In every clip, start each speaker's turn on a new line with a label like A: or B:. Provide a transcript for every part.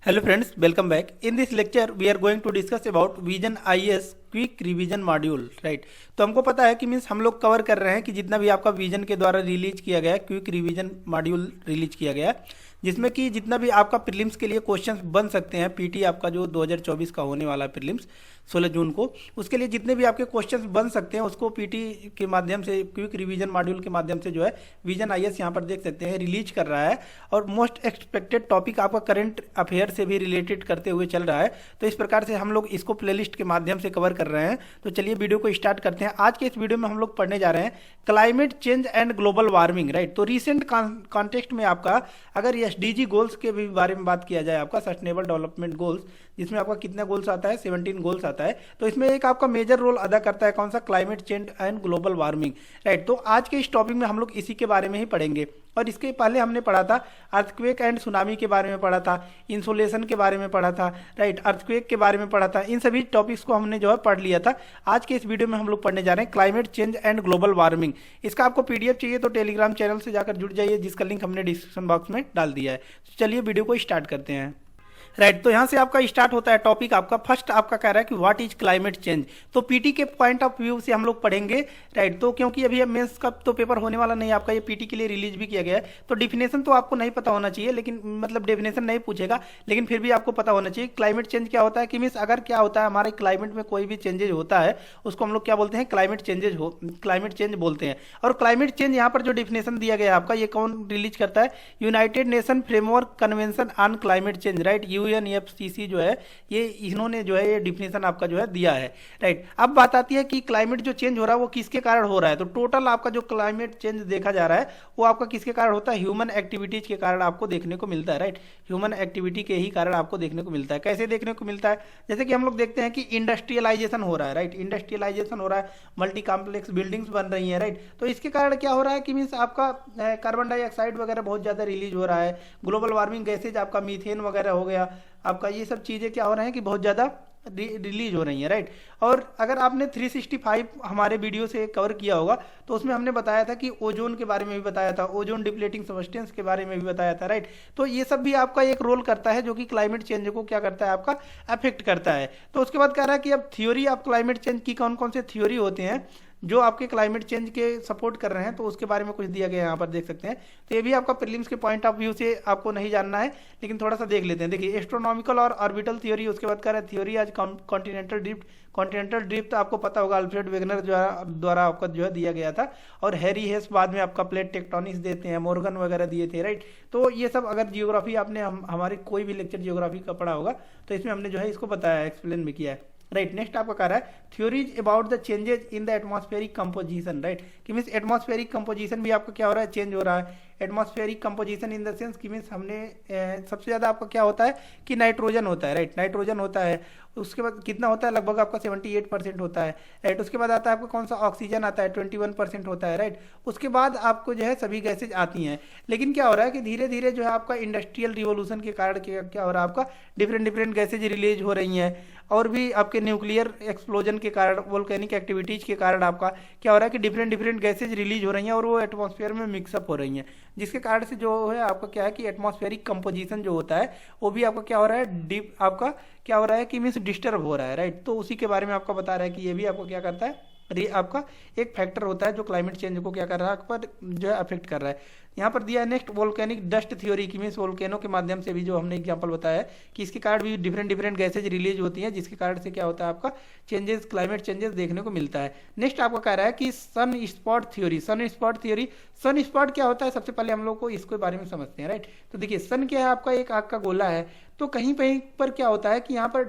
A: Hello friends, welcome back. In this lecture, we are going to discuss about Vision IS quick revision module, right. तो हमको पता है कि means हम लोग कवर कर रहे हैं कि जितना भी आपका विजन के द्वारा रिलीज किया गया है, क्विक रिवीजन मॉड्यूल रिलीज किया गया है, जिसमें कि जितना भी आपका प्रीलिम्स के लिए क्वेश्चंस बन सकते हैं, पीटी आपका जो 2024 का होने वाला प्रीलिम्स 16 जून को, उसके लिए जितने भी आपके क्वेश्चंस बन सकते हैं उसको पीटी के माध्यम से, क्विक रिवीजन मॉड्यूल के माध्यम से जो है विजन आईएएस यहाँ पर देख सकते हैं रिलीज कर रहा है। और मोस्ट एक्सपेक्टेड टॉपिक आपका करंट अफेयर से भी रिलेटेड करते हुए चल रहा है। तो इस प्रकार से हम लोग इसको प्लेलिस्ट के माध्यम से कवर कर रहे हैं। तो चलिए वीडियो को स्टार्ट करते हैं। आज के इस वीडियो में हम लोग पढ़ने जा रहे हैं climate change and global warming, right. तो रिसेंट कॉन्टेक्स्ट में आपका अगर एसडीजी गोल्स के भी बारे में बात किया जाए, आपका सस्टेनेबल डेवलपमेंट गोल्स, जिसमें आपका कितना गोल्स आता है, 17 गोल्स आता है। तो इसमें एक आपका मेजर रोल अदा करता है कौन सा, climate change and global warming, right. तो आज के इस टॉपिक में हम लोग इसी के बारे में ही पढ़ेंगे। और इसके पहले हमने पढ़ा था अर्थक्वेक एंड सुनामी के बारे में पढ़ा था, इंसोलेशन के बारे में पढ़ा था, राइट, अर्थक्वेक के बारे में पढ़ा था। इन सभी टॉपिक्स को हमने जो है पढ़ लिया था। आज के इस वीडियो में हम लोग पढ़ने जा रहे हैं climate change and global warming. इसका आपको पीडीएफ चाहिए तो टेलीग्राम चैनल से जाकर जुड़ जाइए, जिसका लिंक हमने डिस्क्रिप्शन बॉक्स में डाल दिया है। तो चलिए वीडियो को स्टार्ट करते हैं, राइट। तो यहाँ से आपका स्टार्ट होता है टॉपिक। आपका फर्स्ट आपका कह रहा है कि व्हाट इज क्लाइमेट चेंज। तो पीटी के पॉइंट ऑफ व्यू से हम लोग पढ़ेंगे, राइट। तो क्योंकि अभी मेंस का तो पेपर होने वाला नहीं, आपका ये पीटी के लिए रिलीज भी किया गया है, तो डिफिनेशन तो आपको नहीं पता होना चाहिए, लेकिन मतलब डेफिनेशन नहीं पूछेगा, लेकिन फिर भी आपको पता होना चाहिए क्लाइमेट चेंज क्या होता है। कि मीन्स अगर क्या होता है हमारे क्लाइमेट में कोई भी चेंजेज होता है, उसको हम लोग क्या बोलते हैं, क्लाइमेट चेंज बोलते हैं। और क्लाइमेट चेंज यहाँ पर जो डिफिनेशन दिया गया है आपका, ये कौन रिलीज करता है, United nation framework convention on climate change, right, UNFCCC जो है, ये इन्होंने जो है ये डिफिनेशन आपका जो है दिया है, राइट। अब बात आती है कि क्लाइमेट जो चेंज हो रहा है वो किसके कारण हो रहा है। तो टोटल आपका जो क्लाइमेट चेंज देखा जा रहा है वो आपका किसके कारण होता है, ह्यूमन एक्टिविटीज के कारण आपको देखने को मिलता है, राइट। ह्यूमन एक्टिविटी के ही कारण आपको देखने को मिलता है। कैसे देखने को मिलता है, जैसे कि हम लोग देखते हैं कि इंडस्ट्रियलाइजेशन हो रहा है, राइट, इंडस्ट्रियलाइजेशन हो रहा है, मल्टी कॉम्प्लेक्स बिल्डिंग्स बन रही है, राइट। तो इसके कारण क्या हो रहा है कि मीन्स आपका कार्बन डाइऑक्साइड वगैरह बहुत ज़्यादा रिलीज हो रहा है, ग्लोबल वार्मिंग गैसेज आपका मीथेन वगैरह हो गया आपका, ये सब चीज़ें क्या हो रहे हैं कि बहुत ज़्यादा रिलीज हो रही है, राइट। और अगर आपने 365 हमारे वीडियो से कवर किया होगा तो उसमें हमने बताया था कि ओजोन के बारे में भी बताया था, ओजोन डिप्लेटिंग सब्सटेंस के बारे में भी बताया था, राइट। तो ये सब भी आपका एक रोल करता है जो कि क्लाइमेट चेंज को क्या करता है, आपका अफेक्ट करता है। तो उसके बाद कह रहा है कि अब थ्योरी ऑफ क्लाइमेट चेंज की कौन कौन से थ्योरी होते हैं जो आपके क्लाइमेट चेंज के सपोर्ट कर रहे हैं, तो उसके बारे में कुछ दिया गया है, यहाँ पर देख सकते हैं। तो ये भी आपका प्रीलिम्स के पॉइंट ऑफ व्यू से आपको नहीं जानना है, लेकिन थोड़ा सा देख लेते हैं। देखिए, एस्ट्रोनॉमिकल और ऑर्बिटल थ्योरी, उसके बाद कह रहे हैं थ्योरी आज कॉन्टिनेंटल ड्रिफ्ट। कॉन्टिनेंटल ड्रिफ्ट आपको पता होगा अल्फ्रेड वेगनर द्वारा आपका जो है दिया गया था। और हैरी हेस बाद में आपका प्लेट टेक्टोनिक्स देते हैं, मॉर्गन वगैरह दिए थे, राइट। तो ये सब अगर जियोग्राफी आपने हमारे कोई भी लेक्चर जियोग्राफी का पढ़ा होगा तो इसमें हमने जो है इसको बताया, एक्सप्लेन भी किया है, राइट। नेक्स्ट आपका कह रहा है theories about the changes in the atmospheric composition, right. कि मीन्स एटमॉस्फेरिक कंपोजिशन भी आपका क्या हो रहा है, चेंज हो रहा है। Atmospheric composition in the sense कि मीन्स हमने सबसे ज़्यादा आपका क्या होता है कि नाइट्रोजन होता है, राइट, नाइट्रोजन होता है। उसके बाद कितना होता है, लगभग आपका 78% होता है, राइट। उसके बाद आता है आपका कौन सा, ऑक्सीजन आता है, 21% होता है, राइट। उसके बाद आपको जो है सभी गैसेज आती हैं। लेकिन क्या हो रहा है कि धीरे धीरे जो है आपका इंडस्ट्रियल रिवोल्यूशन के कारण क्या हो रहा है, आपका डिफरेंट गैसेज रिलीज हो रही हैं। और भी आपके न्यूक्लियर एक्सप्लोजन के कारण, वोल्केनिक एक्टिविटीज के कारण आपका क्या हो रहा है कि डिफरेंट गैसेज रिलीज हो रही हैं और वो एटमॉस्फेयर में मिक्सअप हो रही हैं, जिसके कारण से जो है आपका क्या है कि एटमॉस्फेरिक कंपोजिशन जो होता है वो भी आपका क्या हो रहा है, आपका क्या हो रहा है कि मीन्स डिस्टर्ब हो रहा है, राइट। तो उसी के बारे में आपका बता रहा है कि ये भी आपको क्या करता है, आपका एक फैक्टर होता है जो क्लाइमेट चेंज को क्या कर रहा है, आप पर जो है अफेक्ट कर रहा है। यहाँ पर दिया है नेक्स्ट वोल्केनिक डस्ट थ्योरी की, मीन्स वोल्केनो के माध्यम से भी जो हमने एग्जांपल बताया है कि इसके कारण भी डिफरेंट गैसेज रिलीज होती हैं, जिसके कारण से क्या होता है आपका चेंजेस, क्लाइमेट चेंजेस देखने को मिलता है। नेक्स्ट आपका कह रहा है कि sunspot theory. Sunspot क्या होता है, सबसे पहले हम लोग को इसके बारे में समझते हैं, राइट। तो देखिए, सन क्या है, आपका एक आग का गोला है। तो कहीं कहीं पर क्या होता है कि यहाँ पर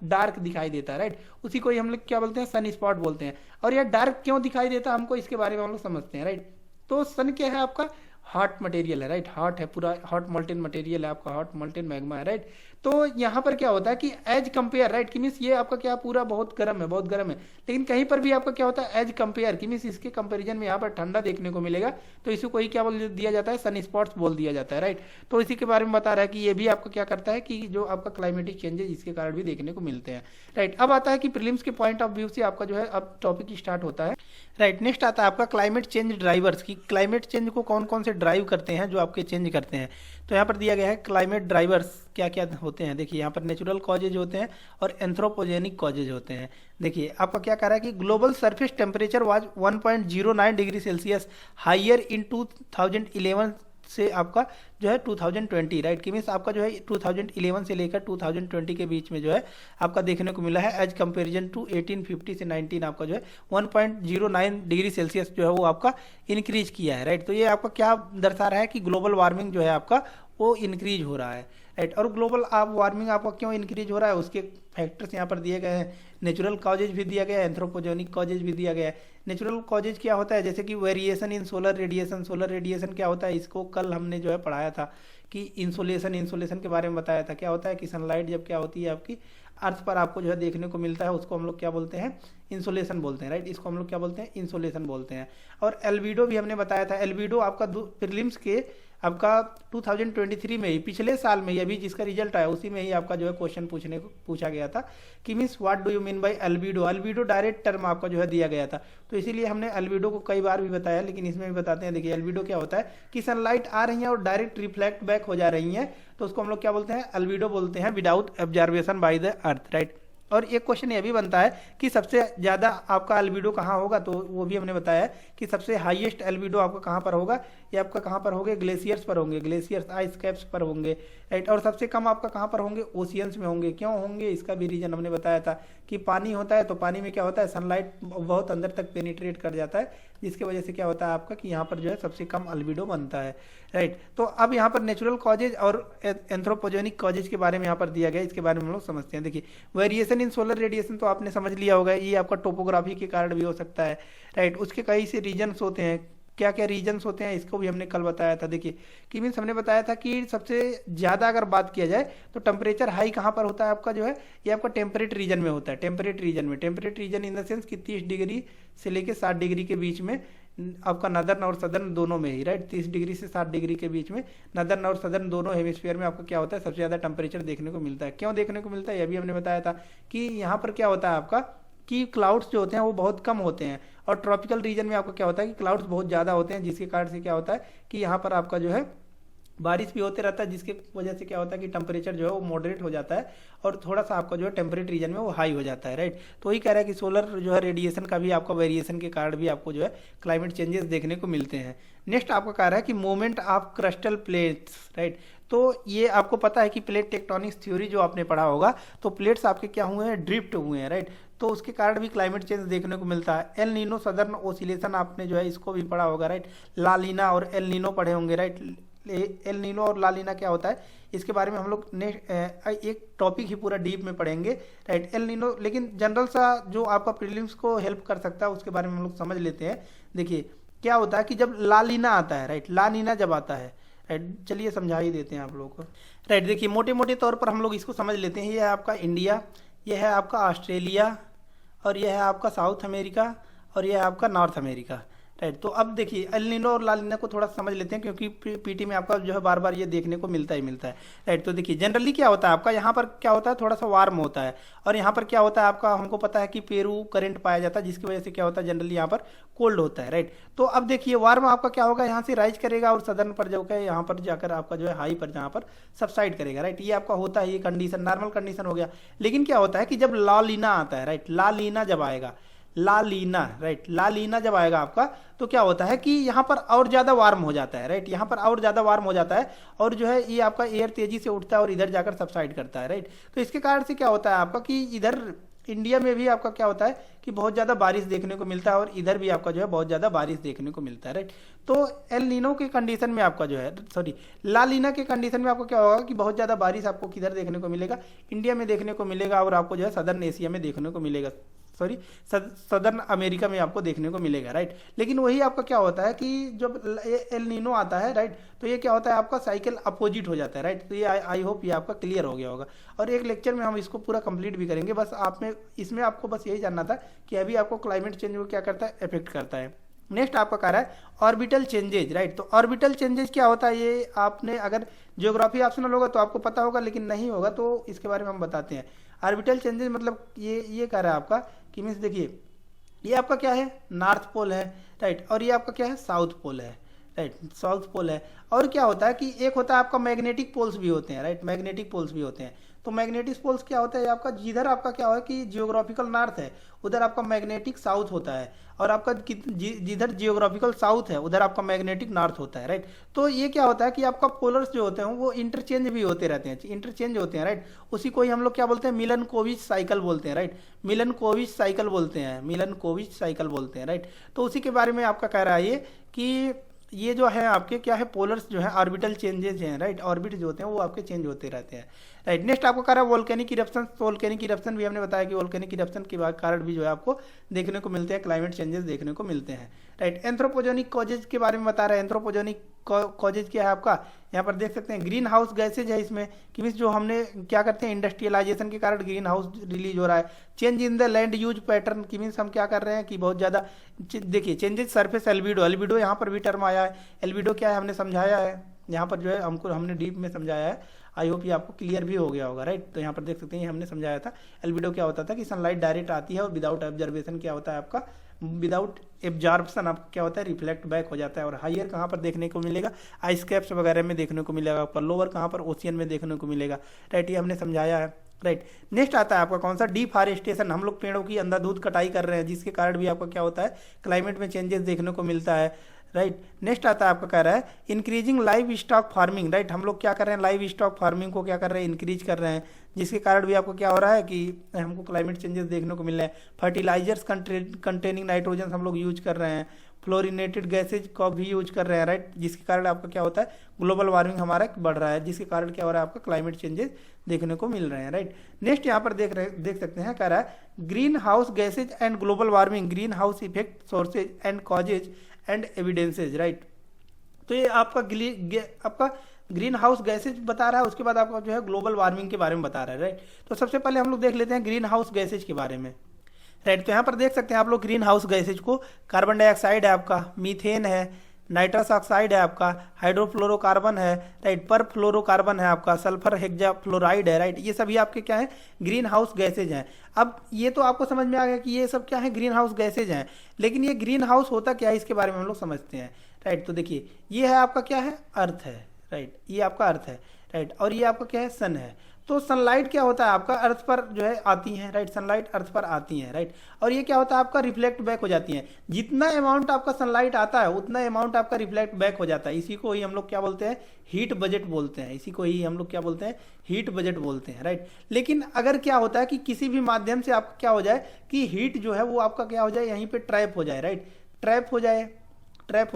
A: डार्क दिखाई देता है, राइट। उसी को हम लोग क्या बोलते हैं, सन स्पॉट बोलते हैं। और यह डार्क क्यों दिखाई देता है हमको, इसके बारे में हम लोग समझते हैं, राइट। तो सन क्या है, आपका हॉट मटेरियल है, राइट, हॉट है, पूरा हॉट मोल्टेन मटेरियल है, आपका हॉट मोल्टेन मैग्मा है, राइट। तो यहाँ पर क्या होता है कि एज कंपेयर, राइट, कि मीन्स ये आपका क्या पूरा बहुत गर्म है, लेकिन कहीं पर भी आपका क्या होता है एज कंपेयर, कि मीन्स इसके कंपेरिजन में यहाँ पर ठंडा देखने को मिलेगा, तो इसी को ही क्या बोल दिया जाता है, सन स्पॉट्स बोल दिया जाता है, राइट। तो इसी के बारे में बता रहा है कि ये भी आपका क्या करता है कि जो आपका क्लाइमेटिक चेंजेस इसके कारण भी देखने को मिलते हैं, राइट। अब आता है कि प्रीलिम्स के पॉइंट ऑफ व्यू से आपका जो है अब टॉपिक स्टार्ट होता है, राइट। नेक्स्ट आता है आपका क्लाइमेट चेंज ड्राइवर्स की, क्लाइमेट चेंज को कौन कौन से ड्राइव करते हैं, जो आपके चेंज करते हैं। तो यहाँ पर दिया गया है क्लाइमेट ड्राइवर्स क्या क्या होते हैं। देखिए यहाँ पर नेचुरल कॉजेज होते हैं और एंथ्रोपोजेनिक कॉजेज होते हैं। देखिए आपका क्या कह रहा है कि global surface temperature was 1.09 degree Celsius higher in 2011 से आपका जो है 2020, राइट, कि मीन्स आपका जो है 2011 से लेकर 2020 के बीच में जो है आपका देखने को मिला है एज कंपेरिजन टू 1850 से 19 आपका जो है 1.09 डिग्री सेल्सियस जो है वो आपका इंक्रीज किया है, राइट। तो ये आपका क्या दर्शा रहा है कि ग्लोबल वार्मिंग जो है आपका वो इंक्रीज हो रहा है, राइट। और ग्लोबल वार्मिंग आपका क्यों इंक्रीज हो रहा है, उसके फैक्टर्स यहाँ पर दिए गए हैं। नेचुरल कॉजेज भी दिया गया है, एंथ्रोपोजेनिक कॉजेज भी दिया गया है। नेचुरल कॉजेज क्या होता है, जैसे कि variation in solar radiation. Solar radiation क्या होता है, इसको कल हमने जो है पढ़ाया था कि इंसोलेशन के बारे में बताया था। क्या होता है कि सनलाइट जब क्या होती है आपकी अर्थ पर आपको जो है देखने को मिलता है, उसको हम लोग क्या बोलते हैं, इंसोलेशन बोलते हैं, राइट। इसको हम लोग क्या बोलते हैं, इंसोलेशन बोलते हैं। और एल्बिडो भी हमने बताया था। एल्बिडो आपका प्रीलिम्स के आपका 2023 में ही, पिछले साल में ही, अभी जिसका रिजल्ट आया उसी में ही आपका जो है क्वेश्चन पूछा गया था कि means what do you mean by albedo. Albedo direct term आपका जो है दिया गया था, तो इसीलिए हमने एल्बिडो को कई बार भी बताया, लेकिन इसमें भी बताते हैं। देखिए एल्बिडो क्या होता है कि सनलाइट आ रही है और डायरेक्ट रिफ्लेक्ट बैक हो जा रही है, तो उसको हम लोग क्या बोलते हैं, एल्बिडो बोलते हैं, without observation by the earth, right. और एक क्वेश्चन ये भी बनता है कि सबसे ज़्यादा आपका एल्बिडो कहाँ होगा, तो वो भी हमने बताया कि सबसे हाईएस्ट एल्बिडो आपका कहाँ पर होगा, ये आपका कहाँ पर होंगे, ग्लेशियर्स पर होंगे, ग्लेशियर्स आइस कैप्स पर होंगे, राइट। और सबसे कम आपका कहाँ पर होंगे, ओशियंस में होंगे। क्यों होंगे, इसका भी रीजन हमने बताया था कि पानी होता है, तो पानी में क्या होता है, सनलाइट बहुत अंदर तक पेनिट्रेट कर जाता है, जिसकी वजह से क्या होता है आपका कि यहाँ पर जो है सबसे कम एल्बिडो बनता है, राइट। तो अब यहाँ पर नेचुरल कॉजेज और एंथ्रोपोजेनिक कॉजेज के बारे में यहाँ पर दिया गया, इसके बारे में हम लोग समझते हैं। देखिए वेरिएशन इन सोलर रेडिएशन तो आपने समझ लिया होगा, ये आपका टोपोग्राफी के कारण भी हो सकता है, राइट। उसके कई से रीजन्स होते हैं। क्या क्या रीजन्स होते हैं इसको भी हमने कल बताया था। देखिए कि मीन्स हमने बताया था कि सबसे ज़्यादा अगर बात किया जाए तो टेम्परेचर हाई कहाँ पर होता है आपका जो है, ये आपका टेम्परेट रीजन में होता है। टेम्परेट रीजन में, temperate region in the sense कि 30 डिग्री से लेकर 60 डिग्री के बीच में आपका नदर्न और सदर्न दोनों में ही, राइट। 30 डिग्री से 60 डिग्री के बीच में नदर्न और सदर्न दोनों हेमिस्फीयर में आपका क्या होता है, सबसे ज़्यादा टेम्परेचर देखने को मिलता है। क्यों देखने को मिलता है, यह भी हमने बताया था कि यहाँ पर क्या होता है आपका कि क्लाउड्स जो होते हैं वो बहुत कम होते हैं, और ट्रॉपिकल रीजन में आपको क्या होता है कि क्लाउड्स बहुत ज़्यादा होते हैं, जिसके कारण से क्या होता है कि यहाँ पर आपका जो है बारिश भी होते रहता है, जिसके वजह से क्या होता है कि टेम्परेचर जो है वो मॉडरेट हो जाता है और थोड़ा सा आपका जो है टेम्परेट रीजन में वो हाई हो जाता है, राइट। तो वही कह रहा है कि सोलर जो है रेडिएशन का भी आपका वेरिएशन के कारण भी आपको जो है क्लाइमेट चेंजेस देखने को मिलते हैं। नेक्स्ट आपका कह रहा है कि movement of crystal plates, right. तो ये आपको पता है कि प्लेट टेक्टोनिक्स थ्योरी जो आपने पढ़ा होगा, तो प्लेट्स आपके क्या हुए हैं, ड्रिफ्ट हुए हैं, राइट। तो उसके कारण भी क्लाइमेट चेंज देखने को मिलता है। एल नीनो सदर्न ओसिलेशन आपने जो है इसको भी पढ़ा होगा, राइट। ला लीना और एल नीनो पढ़े होंगे, राइट। एल नीनो और ला लीना क्या होता है, इसके बारे में हम लोग नेक्स्ट एक टॉपिक ही पूरा डीप में पढ़ेंगे, राइट। एल नीनो लेकिन जनरल सा जो आपका प्रीलिम्स को हेल्प कर सकता है उसके बारे में हम लोग समझ लेते हैं। देखिए क्या होता है कि जब ला लीना आता है, राइट, ला नीना जब आता है, राइट, चलिए समझा ही देते हैं आप लोगों को, राइट। देखिए मोटे मोटे तौर पर हम लोग इसको समझ लेते हैं। यह है आपका इंडिया, यह है आपका ऑस्ट्रेलिया, और यह है आपका साउथ अमेरिका, और यह है आपका नॉर्थ अमेरिका, राइट। तो अब देखिए एल नीनो और ला लीना को थोड़ा समझ लेते हैं, क्योंकि पीटी में आपका जो है बार बार ये देखने को मिलता ही मिलता है, राइट। तो देखिए जनरली क्या होता है आपका, यहाँ पर क्या होता है थोड़ा सा वार्म होता है, और यहाँ पर क्या होता है आपका, हमको पता है कि पेरू करंट पाया जाता है, जिसकी वजह से क्या होता है जनरली यहाँ पर कोल्ड होता है, राइट। तो अब देखिए वार्म आपका क्या होगा, यहाँ से राइज करेगा और सदर्न पर जाकर यहाँ पर जाकर आपका जो है हाई पर जहाँ पर सबसाइड करेगा, राइट। ये आपका होता है, ये कंडीशन नॉर्मल कंडीशन हो गया। लेकिन क्या होता है कि जब ला लीना आता है, राइट, ला लीना जब आएगा, ला लीना, राइट, ला लीना जब आएगा आपका, तो क्या होता है कि यहाँ पर और ज़्यादा वार्म हो जाता है, राइट। यहाँ पर और ज़्यादा वार्म हो जाता है, और जो है ये आपका एयर तेजी से उठता है और इधर जाकर सबसाइड करता है, राइट। तो इसके कारण से क्या होता है आपका कि इधर इंडिया में भी आपका क्या होता है कि बहुत ज़्यादा बारिश देखने को मिलता है, और इधर भी आपका जो है बहुत ज़्यादा बारिश देखने को मिलता है, राइट। तो एल नीनो के कंडीशन में आपका जो है, सॉरी, ला लीना के कंडीशन में आपको क्या होगा कि बहुत ज़्यादा बारिश आपको किधर देखने को मिलेगा, इंडिया में देखने को मिलेगा, और आपको जो है सदर्न एशिया में देखने को मिलेगा, सॉरी सदर्न अमेरिका में आपको देखने को मिलेगा, राइट। लेकिन वही आपका क्या होता है कि जब एल नीनो आता है, राइट, तो ये क्या होता है आपका साइकिल अपोजिट हो जाता है, राइट। तो ये आई होप ये आपका क्लियर हो गया होगा, और एक लेक्चर में हम इसको पूरा कंप्लीट भी करेंगे। बस आप में इसमें आपको बस यही जानना था कि अभी आपको क्लाइमेट चेंज को क्या करता है, इफेक्ट करता है। नेक्स्ट आपका कह रहा है ऑर्बिटल चेंजेज, राइट। तो ऑर्बिटल चेंजेज क्या होता है, ये आपने अगर ज्योग्राफी ऑप्शनल होगा तो आपको पता होगा, लेकिन नहीं होगा तो इसके बारे में हम बताते हैं। ऑर्बिटल चेंजेज मतलब ये कह रहा है आपका कि मीन्स देखिए ये आपका क्या है, नॉर्थ पोल है, राइट, और ये आपका क्या है, साउथ पोल है, राइट, साउथ पोल है। और क्या होता है कि एक होता है आपका मैग्नेटिक पोल्स भी होते हैं, राइट, मैग्नेटिक पोल्स भी होते हैं। तो मैग्नेटिक पोल्स क्या होता है आपका, जिधर आपका क्या है कि जियोग्राफिकल नॉर्थ है उधर आपका मैग्नेटिक साउथ होता है, और आपका जिधर जियोग्राफिकल साउथ है उधर आपका मैग्नेटिक नॉर्थ होता है, राइट। तो ये क्या होता है कि आपका पोलर्स जो होते हैं वो इंटरचेंज भी होते रहते हैं, इंटरचेंज होते हैं, राइट। उसी को ही हम लोग क्या बोलते हैं, मिलनकोविच साइकिल बोलते हैं, राइट, मिलनकोविच साइकिल बोलते हैं, मिलनकोविच साइकिल बोलते हैं, राइट। तो उसी के बारे में आपका कह रहा है ये कि ये जो है आपके क्या है, पोलर्स जो है ऑर्बिटल चेंजेस हैं, राइट, ऑर्बिट जो होते हैं वो आपके चेंज होते रहते हैं, राइट। नेक्स्ट आपको कह रहा है वोल्केनिक इरप्शन। तो वोल्केनिक इरप्शन भी हमने बताया कि वोल्केनिक इरप्शन के कारण भी जो है आपको देखने को मिलते हैं, क्लाइमेट चेंजेस देखने को मिलते हैं, राइट। एंथ्रोपोजेनिक कॉजेज के बारे में बता रहे हैं। एंथ्रोपोजेनिक कॉजेज क्या है आपका, यहाँ पर देख सकते हैं ग्रीन हाउस गैसेज है इसमें, कि मीन्स जो हमने क्या करते हैं इंडस्ट्रियलाइजेशन के कारण ग्रीन हाउस रिलीज हो रहा है। Change in the land use pattern, की मीन्स हम क्या कर रहे हैं कि बहुत ज़्यादा देखिए चेंजेस सरफेस एल्बिडो, एल्बिडो यहाँ पर भी टर्म आया है। एल्बिडो क्या है हमने समझाया है यहाँ पर, जो है हमने डीप में समझाया है। आई होप ये आपको क्लियर भी हो गया होगा, राइट। तो यहाँ पर देख सकते हैं हमने समझाया था एल्बिडो क्या होता था कि सनलाइट डायरेक्ट आती है और विदाउट ऑब्जर्वेशन क्या होता है आपका, विदाउट एब्जॉर्प्शन आपका क्या होता है, रिफ्लेक्ट बैक हो जाता है। और हायर कहाँ पर देखने को मिलेगा, आइस कैप्स वगैरह में देखने को मिलेगा आपका। लोअर कहाँ पर, ओशियन में देखने को मिलेगा, राइट। ये हमने समझाया है, राइट। नेक्स्ट आता है आपका कौन सा, डिफॉरेस्टेशन। हम लोग पेड़ों की अंधाधुंध कटाई कर रहे हैं जिसके कारण भी आपका क्या होता है, क्लाइमेट में चेंजेस देखने को मिलता है, राइट। नेक्स्ट आता है आपका कह रहा है increasing live stock farming, right. हम लोग क्या कर रहे हैं, लाइव स्टॉक फार्मिंग को क्या कर रहे हैं, इंक्रीज कर रहे हैं, जिसके कारण भी आपको क्या हो रहा है कि हमको क्लाइमेट चेंजेस देखने को मिल रहे हैं। फर्टिलाइजर्स कंटेनिंग नाइट्रोजन हम लोग यूज कर रहे हैं। फ्लोरिनेटेड गैसेज का भी यूज कर रहे हैं, राइट, जिसके कारण आपका क्या होता है, ग्लोबल वार्मिंग हमारा बढ़ रहा है, जिसके कारण क्या हो रहा है आपका क्लाइमेट चेंजेस देखने को मिल रहे हैं, राइट। नेक्स्ट यहाँ पर देख सकते हैं कह रहा है green house gases and global warming, green house effect sources and causes and evidences, right. तो ये आपका ग्रीन हाउस गैसेज बता रहा है, उसके बाद आपका जो है ग्लोबल वार्मिंग के बारे में बता रहा है, राइट। तो सबसे पहले हम लोग देख लेते हैं ग्रीन हाउस गैसेज के बारे में, राइट। तो यहाँ पर देख सकते हैं आप लोग ग्रीन हाउस गैसेज को, कार्बन डाइऑक्साइड है आपका, मीथेन है, नाइट्रस ऑक्साइड है आपका, हाइड्रोफ्लोरोकार्बन है, राइट, पर फ्लोरोकार्बन है आपका, सल्फर हेक्सा फ्लोराइड है, राइट। ये सभी आपके क्या है, ग्रीन हाउस गैसेज हैं। अब ये तो आपको समझ में आ गया कि ये सब क्या है, ग्रीन हाउस गैसेज हैं। लेकिन ये ग्रीन हाउस होता क्या है, इसके बारे में हम लोग समझते हैं, राइट। तो देखिए ये है आपका क्या है, अर्थ है, राइट, ये आपका अर्थ है, राइट। और ये आपका क्या है, सन है। तो सनलाइट क्या होता है आपका, अर्थ पर जो है आती है, राइट, सनलाइट अर्थ पर आती है, राइट। और ये क्या होता है आपका, रिफ्लेक्ट बैक हो जाती है। जितना अमाउंट आपका सनलाइट आता है उतना अमाउंट आपका रिफ्लेक्ट बैक हो जाता है। इसी को ही हम लोग क्या बोलते हैं, हीट बजट बोलते हैं। इसी को ही हम लोग क्या बोलते हैं, हीट बजट बोलते हैं, राइट। लेकिन अगर क्या होता है कि किसी भी माध्यम से आपका क्या हो जाए कि हीट जो है वो आपका क्या हो जाए, यहीं पर ट्रैप हो जाए, राइट, ट्रैप हो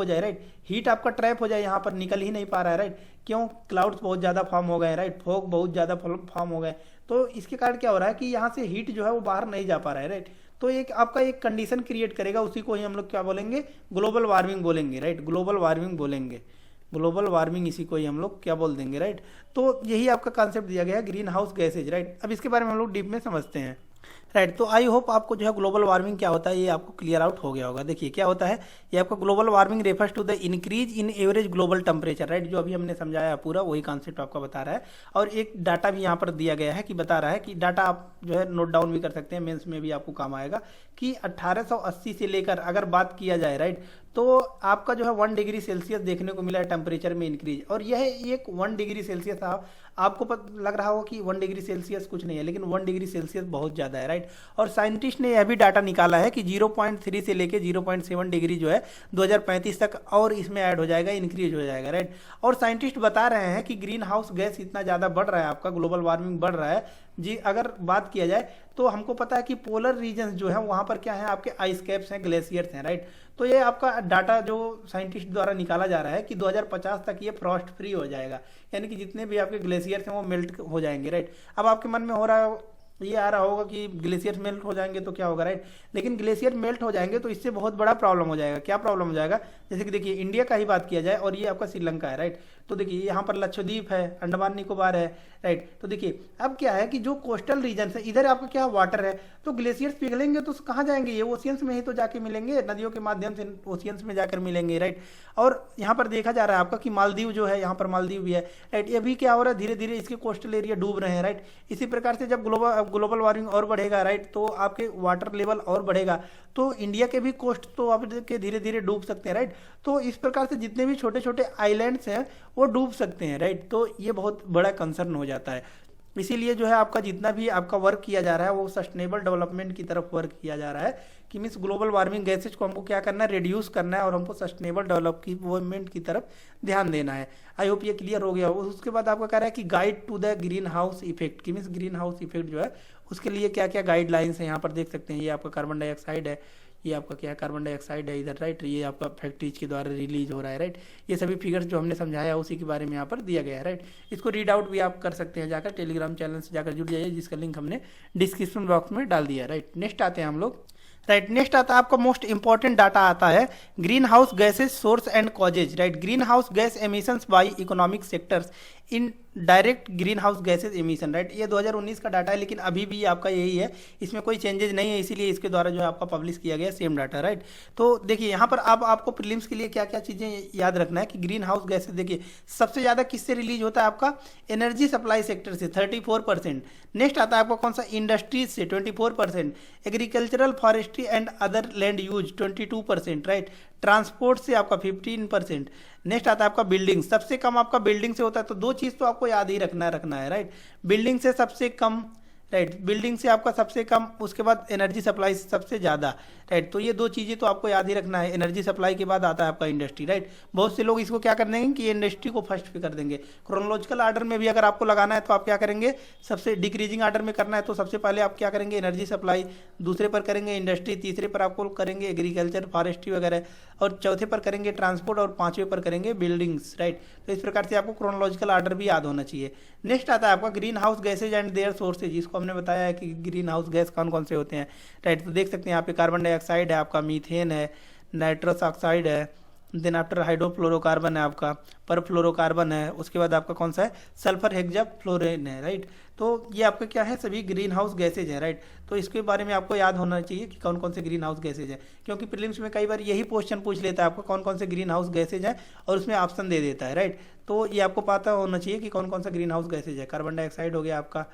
A: जाए, राइट। हीट आपका ट्रैप हो जाए, यहाँ पर निकल ही नहीं पा रहा है, राइट। क्यों, क्लाउड्स बहुत ज़्यादा फॉर्म हो गए, राइट, फॉग बहुत ज़्यादा फॉर्म हो गए। तो इसके कारण क्या हो रहा है कि यहाँ से हीट जो है वो बाहर नहीं जा पा रहा है, राइट। तो एक आपका एक कंडीशन क्रिएट करेगा, उसी को ही हम लोग क्या बोलेंगे, ग्लोबल वार्मिंग बोलेंगे, राइट, ग्लोबल वार्मिंग बोलेंगे, ग्लोबल वार्मिंग इसी को ही हम लोग क्या बोल देंगे, राइट। तो यही आपका कॉन्सेप्ट दिया गया है ग्रीन हाउस गैसेज, राइट। अब इसके बारे में हम लोग डीप में समझते हैं, राइट। तो आई होप आपको जो है ग्लोबल वार्मिंग क्या होता है ये आपको क्लियर आउट हो गया होगा। देखिए क्या होता है, ये आपका global warming refers to the increase in average global temperature, right. जो अभी हमने समझाया पूरा वही कॉन्सेप्ट आपका बता रहा है। और एक डाटा भी यहाँ पर दिया गया है कि बता रहा है कि डाटा आप जो है नोट डाउन भी कर सकते हैं, मेंस में भी आपको काम आएगा कि 1880 से लेकर अगर बात किया जाए, राइट, तो आपका जो है 1 डिग्री सेल्सियस देखने को मिला है टेम्परेचर में इंक्रीज। और यह एक 1 डिग्री सेल्सियस आपको लग रहा हो कि 1 डिग्री सेल्सियस कुछ नहीं है, लेकिन 1 डिग्री सेल्सियस बहुत ज़्यादा है, राइट। और साइंटिस्ट ने यह भी डाटा निकाला है कि 0.3 से लेके 0.7 डिग्री जो है 2035 तक और इसमें ऐड हो जाएगा, इंक्रीज हो जाएगा, राइट। और साइंटिस्ट बता रहे हैं कि ग्रीन हाउस गैस इतना ज़्यादा बढ़ रहा है, आपका ग्लोबल वार्मिंग बढ़ रहा है जी। अगर बात किया जाए तो हमको पता है कि पोलर रीजन्स जो है वहाँ पर क्या है, आपके आइस कैप्स हैं, ग्लेशियर्स हैं, राइट। तो ये आपका डाटा जो साइंटिस्ट द्वारा निकाला जा रहा है कि 2050 तक ये फ्रॉस्ट फ्री हो जाएगा, यानी कि जितने भी आपके ग्लेशियर्स हैं वो मेल्ट हो जाएंगे, राइट। अब आपके मन में हो रहा है, ये आ रहा होगा कि ग्लेशियर मेल्ट हो जाएंगे तो क्या होगा, राइट। लेकिन ग्लेशियर मेल्ट हो जाएंगे तो इससे बहुत बड़ा प्रॉब्लम हो जाएगा। क्या प्रॉब्लम हो जाएगा, जैसे कि देखिए इंडिया का ही बात किया जाए और ये आपका श्रीलंका है, राइट। तो देखिए यहाँ पर लक्षद्वीप है, अंडमान निकोबार है, राइट। तो देखिए अब क्या है कि जो कोस्टल रीजन है इधर आपका क्या वाटर है, तो ग्लेशियर्स पिघलेंगे तो कहाँ जाएंगे, ये ओशियंस में ही तो जाके मिलेंगे, नदियों के माध्यम से ओशियंस में जाकर मिलेंगे, राइट। और यहाँ पर देखा जा रहा है आपका कि मालदीव जो है, यहाँ पर मालदीव भी है, राइट। ये भी क्या हो रहा है, धीरे धीरे इसके कोस्टल एरिया डूब रहे हैं, राइट। इसी प्रकार से जब ग्लोबल वार्मिंग और बढ़ेगा, राइट, तो आपके वाटर लेवल और बढ़ेगा, तो इंडिया के भी कोस्ट तो आप के धीरे धीरे डूब सकते हैं, राइट। तो इस प्रकार से जितने भी छोटे छोटे आइलैंड्स हैं वो डूब सकते हैं, राइट। तो ये बहुत बड़ा कंसर्न हो जाता है। इसीलिए जो है आपका जितना भी आपका वर्क किया जा रहा है वो सस्टेनेबल डेवलपमेंट की तरफ वर्क किया जा रहा है, कि मीन्स ग्लोबल वार्मिंग गैसेज को हमको क्या करना है, रिड्यूस करना है, और हमको सस्टेनेबल डेवलपमेंट की तरफ ध्यान देना है। आई होप ये क्लियर हो गया हो। उसके बाद आपका कह रहा है कि guide to the greenhouse effect, कि मीन्स ग्रीन हाउस इफेक्ट जो है उसके लिए क्या क्या गाइडलाइंस है यहाँ पर देख सकते हैं। ये आपका कार्बन डाइऑक्साइड है, ये आपका क्या है, कार्बन डाइऑक्साइड है इधर, राइट। ये आपका फैक्ट्रीज के द्वारा रिलीज हो रहा है, राइट। ये सभी फिगर्स जो हमने समझाया उसी के बारे में यहाँ पर दिया गया है, राइट। इसको रीड आउट भी आप कर सकते हैं जाकर, टेलीग्राम चैनल से जाकर जुड़ जाइए, जिसका लिंक हमने डिस्क्रिप्शन बॉक्स में डाल दिया, राइट। नेक्स्ट आते हैं हम लोग, राइट। नेक्स्ट आता है आपका मोस्ट इंपॉर्टेंट डाटा आता है green house gases source and causes, right. Greenhouse gas emissions by economic sectors in direct green house gases emission, right. ये 2019 का डाटा है, लेकिन अभी भी आपका यही है, इसमें कोई चेंजेस नहीं है, इसीलिए इसके द्वारा जो है आपका पब्लिश किया गया सेम डाटा, राइट। तो देखिए यहाँ पर अब आपको प्रीलिम्स के लिए क्या क्या चीज़ें याद रखना है कि ग्रीन हाउस गैसेज, देखिए सबसे ज़्यादा किससे रिलीज होता है, आपका एनर्जी सप्लाई सेक्टर से 34%। नेक्स्ट आता है आपका कौन सा, इंडस्ट्रीज से 24%, agricultural forestry and other land use 22%, right. Transport से आपका 15%। नेक्स्ट आता है आपका बिल्डिंग, सबसे कम आपका बिल्डिंग से होता है, तो दो चीज़ तो आपको याद ही रखना है, राइट। बिल्डिंग से सबसे कम, राइट, बिल्डिंग से आपका सबसे कम, उसके बाद एनर्जी सप्लाई से सबसे ज़्यादा, राइट। तो ये दो चीज़ें तो आपको याद ही रखना है। एनर्जी सप्लाई के बाद आता है आपका इंडस्ट्री, राइट। बहुत से लोग इसको क्या कर देंगे कि इंडस्ट्री को फर्स्ट पे कर देंगे। क्रोनोलॉजिकल आर्डर में भी अगर आपको लगाना है तो आप क्या करेंगे, सबसे डिक्रीजिंग आर्डर में करना है तो सबसे पहले आप क्या करेंगे, एनर्जी सप्लाई, दूसरे पर करेंगे इंडस्ट्री, तीसरे पर आपको करेंगे एग्रीकल्चर फॉरेस्ट्री वगैरह, और चौथे पर करेंगे ट्रांसपोर्ट, और पाँचवें पर करेंगे बिल्डिंग्स, राइट। तो इस प्रकार से आपको क्रोनोलॉजिकल आर्डर भी याद होना चाहिए। नेक्स्ट आता है आपका green house gases and their sources, जिसको हमने बताया है कि ग्रीन हाउस गैस कौन कौन से होते हैं, राइट। तो देख सकते हैं यहाँ पे कार्बन डाइऑक्साइड है, आपका मीथेन है, नाइट्रस ऑक्साइड है, देन आफ्टर हाइड्रोफ्लोरोकार्बन है, आपका परफ्लोरोकार्बन है, उसके बाद आपका कौन सा है, सल्फर हेक्साफ्लोराइन है, राइट। तो ये आपके क्या है, सभी ग्रीन हाउस गैसेज हैं, राइट। तो इसके बारे में आपको याद होना चाहिए कि कौन कौन से ग्रीन हाउस गैसेज हैं, क्योंकि प्रीलिम्स में कई बार यही क्वेश्चन पूछ लेता है आपको कौन कौन से ग्रीन हाउस गैसेज हैं, और उसमें ऑप्शन दे देता है, राइट। तो ये आपको पता होना चाहिए कि कौन कौन सा ग्रीन हाउस गैसेज है। कार्बन डाइऑक्साइड हो गया आपका,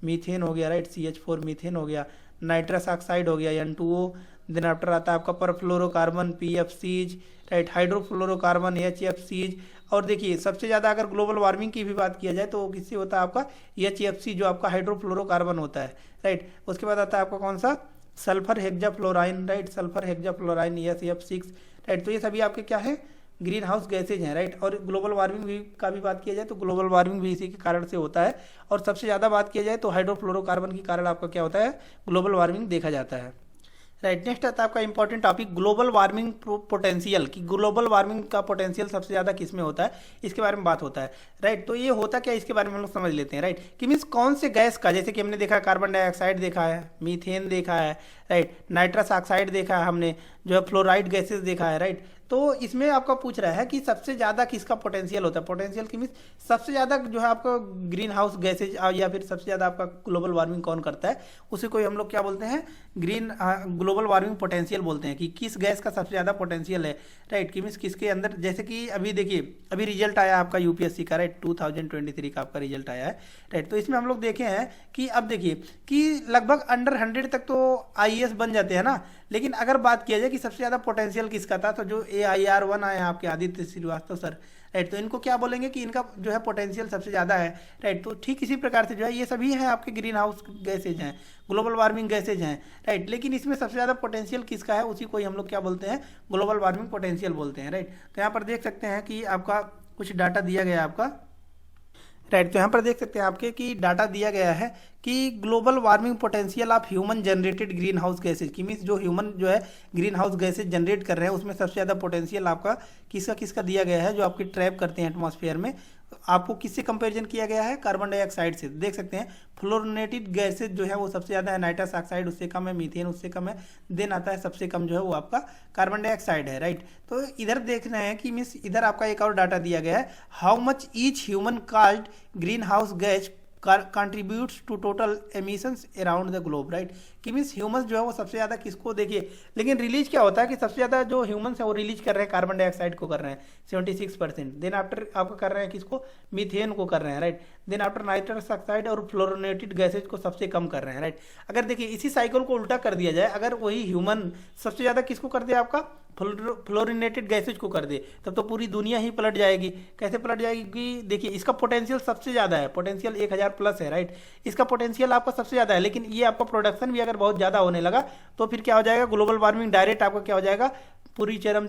A: मीथेन हो गया, राइट, CH4 मीथेन हो गया, नाइट्रस ऑक्साइड हो गया N2O, देन आफ्टर आता है आपका perfluorocarbon PFCs, right, hydrofluorocarbon HFCs। और देखिए सबसे ज़्यादा अगर ग्लोबल वार्मिंग की भी बात किया जाए तो वो किससे होता है, आपका HFC जो आपका हाइड्रोफ्लोरोकार्बन होता है, राइट। उसके बाद आता है आपका कौन सा, sulphur hexafluorine, right, sulphur hexafluorine SF6, right. तो ये सभी आपके क्या है, ग्रीन हाउस गैसेज हैं, राइट। और ग्लोबल वार्मिंग भी का भी बात किया जाए तो ग्लोबल वार्मिंग भी इसी के कारण से होता है, और सबसे ज़्यादा बात किया जाए तो हाइड्रोफ्लोरोकार्बन के कारण आपका क्या होता है, ग्लोबल वार्मिंग देखा जाता है, राइट। नेक्स्ट आता है आपका important topic global warming potential, कि ग्लोबल वार्मिंग का पोटेंशियल सबसे ज़्यादा किस में होता है, इसके बारे में बात होता है, राइट। तो ये होता क्या, इसके बारे में हम लोग समझ लेते हैं, राइट। कि मीन्स कौन से गैस का, जैसे कि हमने देखा कार्बन डाइऑक्साइड देखा है, मीथेन देखा है, राइट, नाइट्रस ऑक्साइड देखा है हमने, जो है फ्लोराइड गैसेज देखा है, राइट। तो इसमें आपका पूछ रहा है कि सबसे ज़्यादा किसका पोटेंशियल होता है, पोटेंशियल की मीन्स सबसे ज़्यादा जो है आपका ग्रीन हाउस गैसेज, या फिर सबसे ज़्यादा आपका ग्लोबल वार्मिंग कौन करता है, उसे कोई हम लोग क्या बोलते हैं, ग्लोबल वार्मिंग पोटेंशियल बोलते हैं, कि किस गैस का सबसे ज़्यादा पोटेंशियल है, राइट। कि मीन्स किसके अंदर, जैसे कि अभी देखिए अभी रिजल्ट आया आपका UPSC का, राइट, 2023 का आपका रिजल्ट आया है, राइट। तो इसमें हम लोग देखे हैं कि अब देखिए कि लगभग अंडर 100 तक तो IAS बन जाते हैं ना, लेकिन अगर बात किया जाए कि सबसे ज़्यादा पोटेंशियल किसका था, तो जो AIR1 आए आपके आदित्य श्रीवास्तव सर, राइट। तो इनको क्या बोलेंगे कि इनका जो है पोटेंशियल सबसे ज़्यादा है, राइट। तो ठीक इसी प्रकार से जो है ये सभी हैं आपके ग्रीन हाउस गैसेज हैं, ग्लोबल वार्मिंग गैसेज हैं, राइट। लेकिन इसमें सबसे ज़्यादा पोटेंशियल किसका है, उसी को ही हम लोग क्या बोलते हैं, ग्लोबल वार्मिंग पोटेंशियल बोलते हैं, राइट। तो यहाँ पर देख सकते हैं कि आपका कुछ डाटा दिया गया है आपका, राइट। तो यहाँ पर देख सकते हैं आपके कि डाटा दिया गया है कि global warming potential of human generated green house gases, की मीन्स जो ह्यूमन जो है ग्रीन हाउस गैसेज जनरेट कर रहे हैं उसमें सबसे ज़्यादा पोटेंशियल आपका किसका किसका दिया गया है, जो आपकी ट्रैप करते हैं एटमॉस्फेयर में। आपको किससे कंपैरिजन किया गया है, कार्बन डाइऑक्साइड से। देख सकते हैं फ्लोरिनेटेड गैसेज जो है वो सबसे ज़्यादा है, नाइट्रस ऑक्साइड उससे कम है, मीथेन उससे कम है, देन आता है सबसे कम जो है वो आपका कार्बन डाइऑक्साइड है, राइट। तो इधर देख रहे हैं कि मीन्स इधर आपका एक और डाटा दिया गया है, how much each human called greenhouse gas contributes to total emissions around the globe, right. कि मीन्स ह्यूमंस जो है वो सबसे ज़्यादा किसको, देखिए लेकिन रिलीज क्या होता है कि सबसे ज़्यादा जो ह्यूमंस है वो रिलीज कर रहे हैं कार्बन डाइऑक्साइड को कर रहे हैं 76%, देन आफ्टर आपको कर रहे हैं किसको, मीथेन को कर रहे हैं, right. Then after nitrous oxide और फ्लोरोनेटेड गैसेज को सबसे कम कर रहे हैं, राइट। अगर देखिए इसी साइकिल को उल्टा कर दिया जाए, अगर वही ह्यूमन सबसे ज़्यादा किसको कर दे, आपका फ्लोरिनेटेड गैसेज को कर दे, तब तो पूरी दुनिया ही पलट जाएगी। कैसे पलट जाएगी कि देखिए इसका पोटेंशियल सबसे ज़्यादा है, पोटेंशियल 1000 प्लस है, राइट। इसका पोटेंशियल आपका सबसे ज़्यादा है, लेकिन ये आपका प्रोडक्शन भी अगर बहुत ज़्यादा होने लगा तो फिर क्या हो जाएगा, ग्लोबल वार्मिंग डायरेक्ट आपका क्या हो जाएगा, पूरी चरम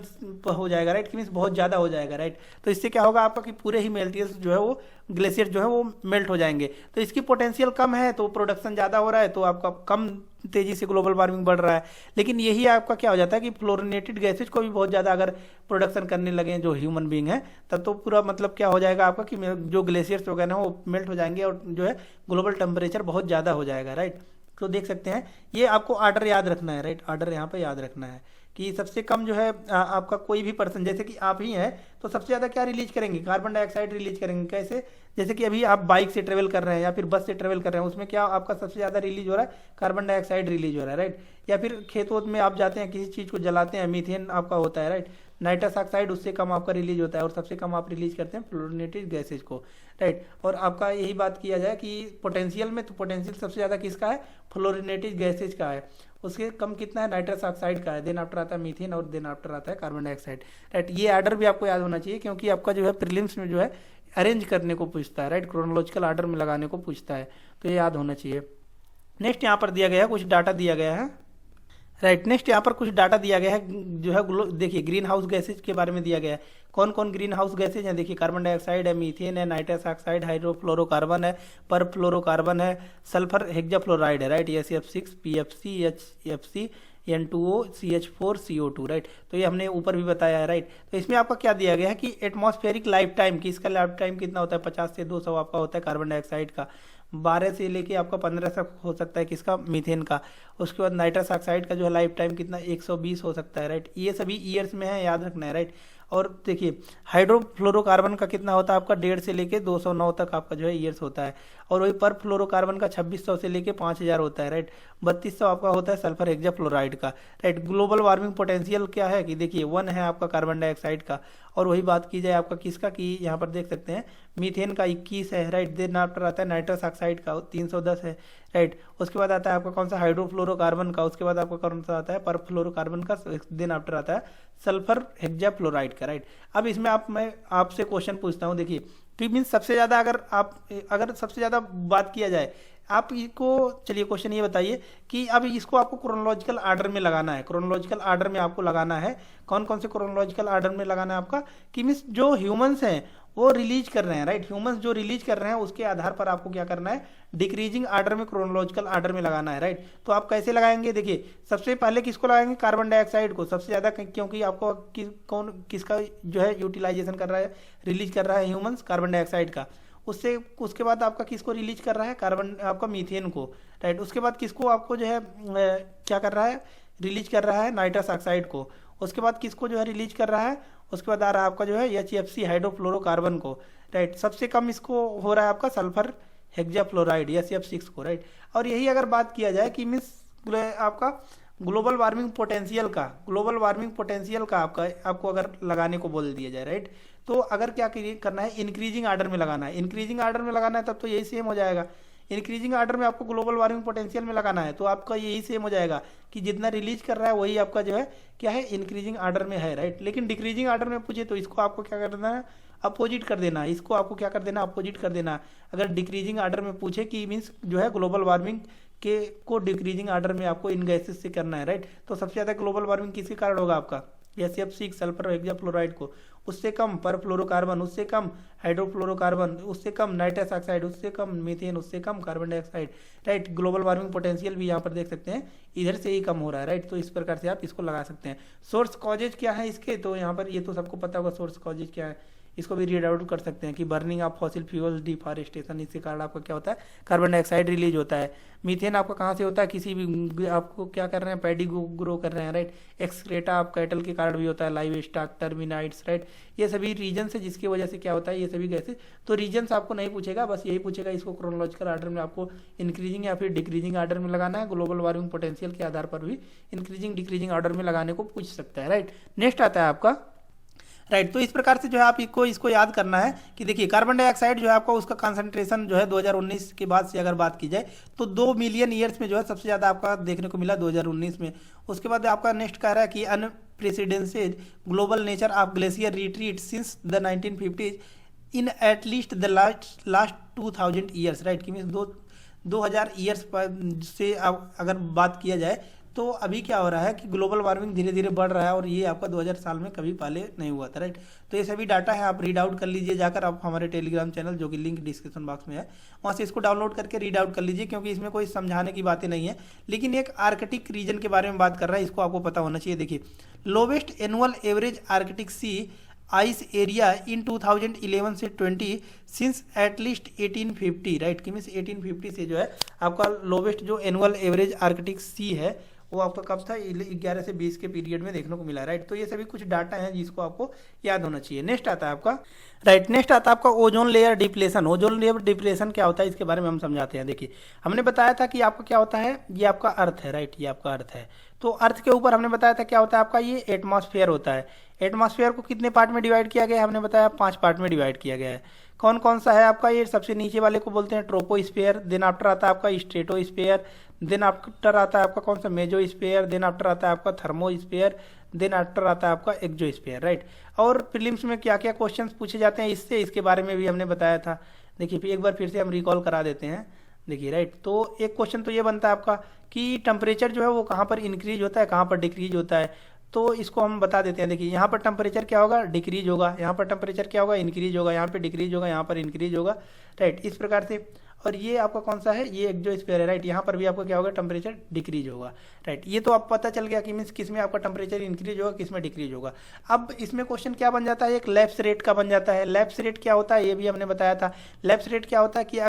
A: हो जाएगा, राइट, कि मीन्स बहुत ज़्यादा हो जाएगा, राइट। तो इससे क्या होगा आपका कि पूरे ही मेल्टियर्स जो है वो ग्लेशियर जो है वो मेल्ट हो जाएंगे। तो इसकी पोटेंशियल कम है तो प्रोडक्शन ज़्यादा हो रहा है, तो आपका कम तेजी से ग्लोबल वार्मिंग बढ़ रहा है। लेकिन यही आपका क्या हो जाता है कि फ्लोरिनेटेड गैसेज को भी बहुत ज़्यादा अगर प्रोडक्शन करने लगे जो ह्यूमन बीइंग है, तब तो पूरा मतलब क्या हो जाएगा आपका कि जो ग्लेशियर्स वगैरह ना वो मेल्ट हो जाएंगे और जो है ग्लोबल टेम्परेचर बहुत ज़्यादा हो जाएगा, राइट। तो देख सकते हैं ये आपको आर्डर याद रखना है, राइट, आर्डर यहाँ पर याद रखना है कि सबसे कम जो है आपका कोई भी पर्सन, जैसे कि आप ही हैं, तो सबसे ज़्यादा क्या रिलीज करेंगे, कार्बन डाइऑक्साइड रिलीज करेंगे। कैसे, जैसे कि अभी आप बाइक से ट्रेवल कर रहे हैं या फिर बस से ट्रेवल कर रहे हैं, उसमें क्या आपका सबसे ज़्यादा रिलीज हो रहा है, कार्बन डाइऑक्साइड रिलीज हो रहा है, राइट। या फिर खेत वोत में आप जाते हैं, किसी चीज़ को जलाते हैं, मीथेन आपका होता है, राइट। नाइट्रस ऑक्साइड उससे कम आपका रिलीज होता है और सबसे कम आप रिलीज करते हैं फ्लोरिनेटेड गैसेज को, राइट। और आपका यही बात किया जाए कि पोटेंशियल में, तो पोटेंशियल सबसे ज़्यादा किसका है, फ्लोरिनेटेड गैसेज का है। उसके कम कितना है, नाइट्रस ऑक्साइड का है, देन आफ्टर आता है मीथेन और देन आफ्टर आता है कार्बन डाइऑक्साइड, राइट। ये आर्डर भी आपको याद होना चाहिए क्योंकि आपका जो है प्रीलिम्स में जो है अरेंज करने को पूछता है, राइट, क्रोनोलॉजिकल आर्डर में लगाने को पूछता है, तो ये याद होना चाहिए। नेक्स्ट यहाँ पर दिया गया है, कुछ डाटा दिया गया है, राइट। नेक्स्ट यहाँ पर कुछ डाटा दिया गया है जो है, देखिए ग्रीन हाउस गैसेज के बारे में दिया गया है। कौन कौन ग्रीन हाउस गैसेज हैं, देखिए कार्बन डाइऑक्साइड है, मीथेन है, नाइट्रस ऑक्साइड, हाइड्रोफ्लोरोकार्बन है, परफ्लोरोकार्बन है, सल्फर हेक्साफ्लोराइड है, right, SF6, PFC, HFC, N2O, CH4, CO2, right. तो ये हमने ऊपर भी बताया है, राइट। तो इसमें आपका क्या दिया गया है कि एटमॉस्फेरिक लाइफ टाइम की, इसका लाइफ टाइम कितना होता है, 50 से 200 आपका होता है कार्बन डाइऑक्साइड का, 12 से लेके आपका 15 तक हो सकता है किसका, मीथेन का। उसके बाद नाइट्रस ऑक्साइड का जो है लाइफ टाइम कितना, 120 हो सकता है, राइट। ये सभी ईयर्स में है, याद रखना है, राइट। और देखिए हाइड्रोफ्लोरोकार्बन का कितना होता है आपका, 1.5 से लेके 209 तक आपका जो है ईयर्स होता है। और वही पर फ्लोरोकार्बन का 2600 से लेके 5000 होता है, राइट। 3200 आपका होता है सल्फर हेक्साफ्लोराइड का, राइट। ग्लोबल वार्मिंग पोटेंशियल क्या है कि देखिए 1 है आपका कार्बन डाइऑक्साइड का। और वही बात की जाए आपका किसका, कि यहाँ पर देख सकते हैं मीथेन का 21 है, राइट। देन आफ्टर आता है नाइट्रस ऑक्साइड का 310 है, राइट। उसके बाद आता है आपका कौन सा, हाइड्रोफ्लोरोकार्बन का। उसके बाद आपका कौन सा आता है, परफ्लोरोकार्बन का। देन आफ्टर आता है सल्फर हेक्साफ्लोराइड का, राइट। अब इसमें मैं आपसे क्वेश्चन पूछता हूँ, देखिए कि मीन्स सबसे ज़्यादा अगर सबसे ज़्यादा बात किया जाए, आप इसको, चलिए क्वेश्चन ये बताइए कि अब इसको आपको क्रोनोलॉजिकल आर्डर में लगाना है, क्रोनोलॉजिकल आर्डर में आपको लगाना है। कौन कौन से क्रोनोलॉजिकल आर्डर में लगाना है आपका, कि मीन्स जो ह्यूमंस हैं वो रिलीज कर रहे हैं, राइट। ह्यूमंस जो रिलीज कर रहे हैं उसके आधार पर आपको क्या करना है, डिक्रीजिंग आर्डर में, क्रोनोलॉजिकल आर्डर में लगाना है, राइट। तो आप कैसे लगाएंगे, देखिए सबसे पहले किसको लगाएंगे, कार्बन डाइऑक्साइड को सबसे ज़्यादा, क्योंकि आपको किसका जो है यूटिलाइजेशन कर रहा है, रिलीज कर रहा है ह्यूमंस, कार्बन डाइऑक्साइड का। उसके बाद आपका किसको रिलीज कर रहा है, कार्बन आपका मीथेन को, राइट। उसके बाद किसको आपको जो है क्या कर रहा है, रिलीज कर रहा है, नाइट्रस ऑक्साइड को। उसके बाद किसको जो है रिलीज कर रहा है, उसके बाद आ रहा है आपका जो है HFC, हाइड्रोफ्लोरोकार्बन को, राइट। सबसे कम इसको हो रहा है आपका सल्फर हेक्साफ्लोराइड, SF6 को, राइट। और यही अगर बात किया जाए कि मीन्स आपका ग्लोबल वार्मिंग पोटेंशियल का आपको अगर लगाने को बोल दिया जाए, राइट। तो अगर क्या करना है, इंक्रीजिंग आर्डर में लगाना है, इंक्रीजिंग आर्डर में लगाना है, तब तो यही सेम हो जाएगा। इंक्रीजिंग आर्डर में आपको ग्लोबल वार्मिंग पोटेंशियल में लगाना है, तो आपका यही सेम हो जाएगा कि जितना रिलीज कर रहा है वही आपका जो है क्या है, इंक्रीजिंग आर्डर में है, राइट। लेकिन डिक्रीजिंग आर्डर में पूछे तो इसको आपको क्या करना है, अपोजिट कर देना, इसको आपको क्या कर देना, अपोजिट कर देना। अगर डिक्रीजिंग आर्डर में पूछे कि मीन्स जो है ग्लोबल वार्मिंग के को डिक्रीजिंग आर्डर में आपको इन गैसेस से करना है, राइट। तो सबसे ज़्यादा ग्लोबल वार्मिंग किसके कारण होगा आपका, SF6 सल्फर हेक्साफ्लोराइड को, उससे कम परफ्लोरोकार्बन, उससे कम हाइड्रोफ्लोरोकार्बन, उससे कम नाइट्रस ऑक्साइड, उससे कम मीथेन, उससे कम carbon dioxide, right. Global warming potential भी यहाँ पर देख सकते हैं इधर से ही कम हो रहा है, राइट। तो इस प्रकार से आप इसको लगा सकते हैं। सोर्स कॉजेज क्या है इसके, तो यहाँ पर ये तो सबको पता होगा सोर्स कॉजेज क्या है, इसको भी रीड आउट कर सकते हैं कि burning of fossil fuels, deforestation, इसके कारण आपका क्या होता है, कार्बन डाइऑक्साइड रिलीज होता है। मीथेन आपका कहाँ से होता है, किसी भी आपको क्या कर रहे हैं, पैडी ग्रो कर रहे हैं, राइट। एक्सक्रेटा आप कैटल के कारण भी होता है, लाइव स्टॉक, टर्मिनाइट्स, राइट। ये सभी रीजन है जिसकी वजह से क्या होता है, ये सभी गैसेज। तो रीजन आपको नहीं पूछेगा, बस यही पूछेगा इसको क्रोनोलॉजिकल आर्डर में आपको इंक्रीजिंग या फिर डिक्रीजिंग आर्डर में लगाना है। ग्लोबल वार्मिंग पोटेंशियल के आधार पर भी इंक्रीजिंग डिक्रीजिंग आर्डर में लगाने को पूछ सकता है, राइट। नेक्स्ट आता है आपका राइट। तो इस प्रकार से जो है आप इसको याद करना है कि देखिए कार्बन डाइऑक्साइड जो है आपका उसका कंसंट्रेशन जो है 2019 के बाद से अगर बात की जाए तो 2 मिलियन ईयर्स में जो है सबसे ज़्यादा आपका देखने को मिला 2019 में। उसके बाद आपका नेक्स्ट कह रहा है कि unprecedented global nature of glacier retreat since the 1950s in at least the last 2000 years, right. कि मीन्स 2000 ईयर्स से अगर बात किया जाए तो अभी क्या हो रहा है कि ग्लोबल वार्मिंग धीरे धीरे बढ़ रहा है और ये आपका 2000 साल में कभी पहले नहीं हुआ था, राइट। तो ये सभी डाटा है, आप रीड आउट कर लीजिए जाकर, आप हमारे टेलीग्राम चैनल जो कि लिंक डिस्क्रिप्शन बॉक्स में है वहाँ से इसको डाउनलोड करके रीड आउट कर लीजिए, क्योंकि इसमें कोई समझाने की बातें नहीं है। लेकिन एक आर्कटिक रीजन के बारे में बात कर रहा है, इसको आपको पता होना चाहिए। देखिए lowest annual average Arctic sea ice area in 2011 से 20 सिंस एटलीस्ट 1850, राइट। कि मीन्स 1850 से जो है आपका लोवेस्ट जो एनुअल एवरेज आर्कटिक सी है वो आपका कब था, 11 से 20 के पीरियड में देखने को मिला, राइट। तो ये सभी कुछ डाटा हैं जिसको आपको याद होना चाहिए। नेक्स्ट आता है आपका, राइट, नेक्स्ट आता है आपका ozone layer depletion. Ozone layer depletion क्या होता है इसके बारे में हम समझाते हैं। देखिए हमने बताया था कि आपका क्या होता है, ये आपका अर्थ है, राइट, ये आपका अर्थ है। तो अर्थ के ऊपर हमने बताया था क्या होता है आपका, ये एटमॉस्फेयर होता है। एटमॉस्फेयर को कितने पार्ट में डिवाइड किया गया है, हमने बताया 5 पार्ट में डिवाइड किया गया है। कौन कौन सा है आपका, ये सबसे नीचे वाले को बोलते हैं ट्रोपोस्फेयर, देन आफ्टर आता है आपका स्ट्रेटोस्फेयर, देन आफ्टर आता है आपका कौन सा मेजोस्फेयर, देन आफ्टर आता है आपका थर्मोस्फेयर, देन आफ्टर आता है आपका एक्सोस्फेयर, राइट। और प्रीलिम्स में क्या क्या क्वेश्चंस पूछे जाते हैं इससे, इसके बारे में भी हमने बताया था। देखिए एक बार फिर से हम रिकॉल करा देते हैं। देखिए राइट, तो एक क्वेश्चन तो ये बनता है आपका कि टेम्परेचर जो है वो कहाँ पर इंक्रीज होता है, कहाँ पर डिक्रीज होता है। तो इसको हम बता देते हैं। देखिए यहाँ पर टेम्परेचर क्या होगा, डिक्रीज होगा, यहाँ पर टेम्परेचर क्या होगा, इंक्रीज होगा, यहाँ पे डिक्रीज होगा, यहाँ पर इंक्रीज होगा, राइट। इस प्रकार से। और ये आपका कौन सा है, ये एक्सोस्फीयर है, राइट। यहाँ पर भी आपका क्या होगा, टेम्परेचर डिक्रीज होगा, राइट। ये तो आप पता चल गया कि मीन्स किस में आपका टेम्परेचर इंक्रीज होगा, किस में डिक्रीज होगा। अब इसमें क्वेश्चन क्या बन जाता है, एक लैप्स रेट का बन जाता है। लैप्स रेट क्या होता है ये भी हमने बताया था। लैप्स रेट क्या होता है कि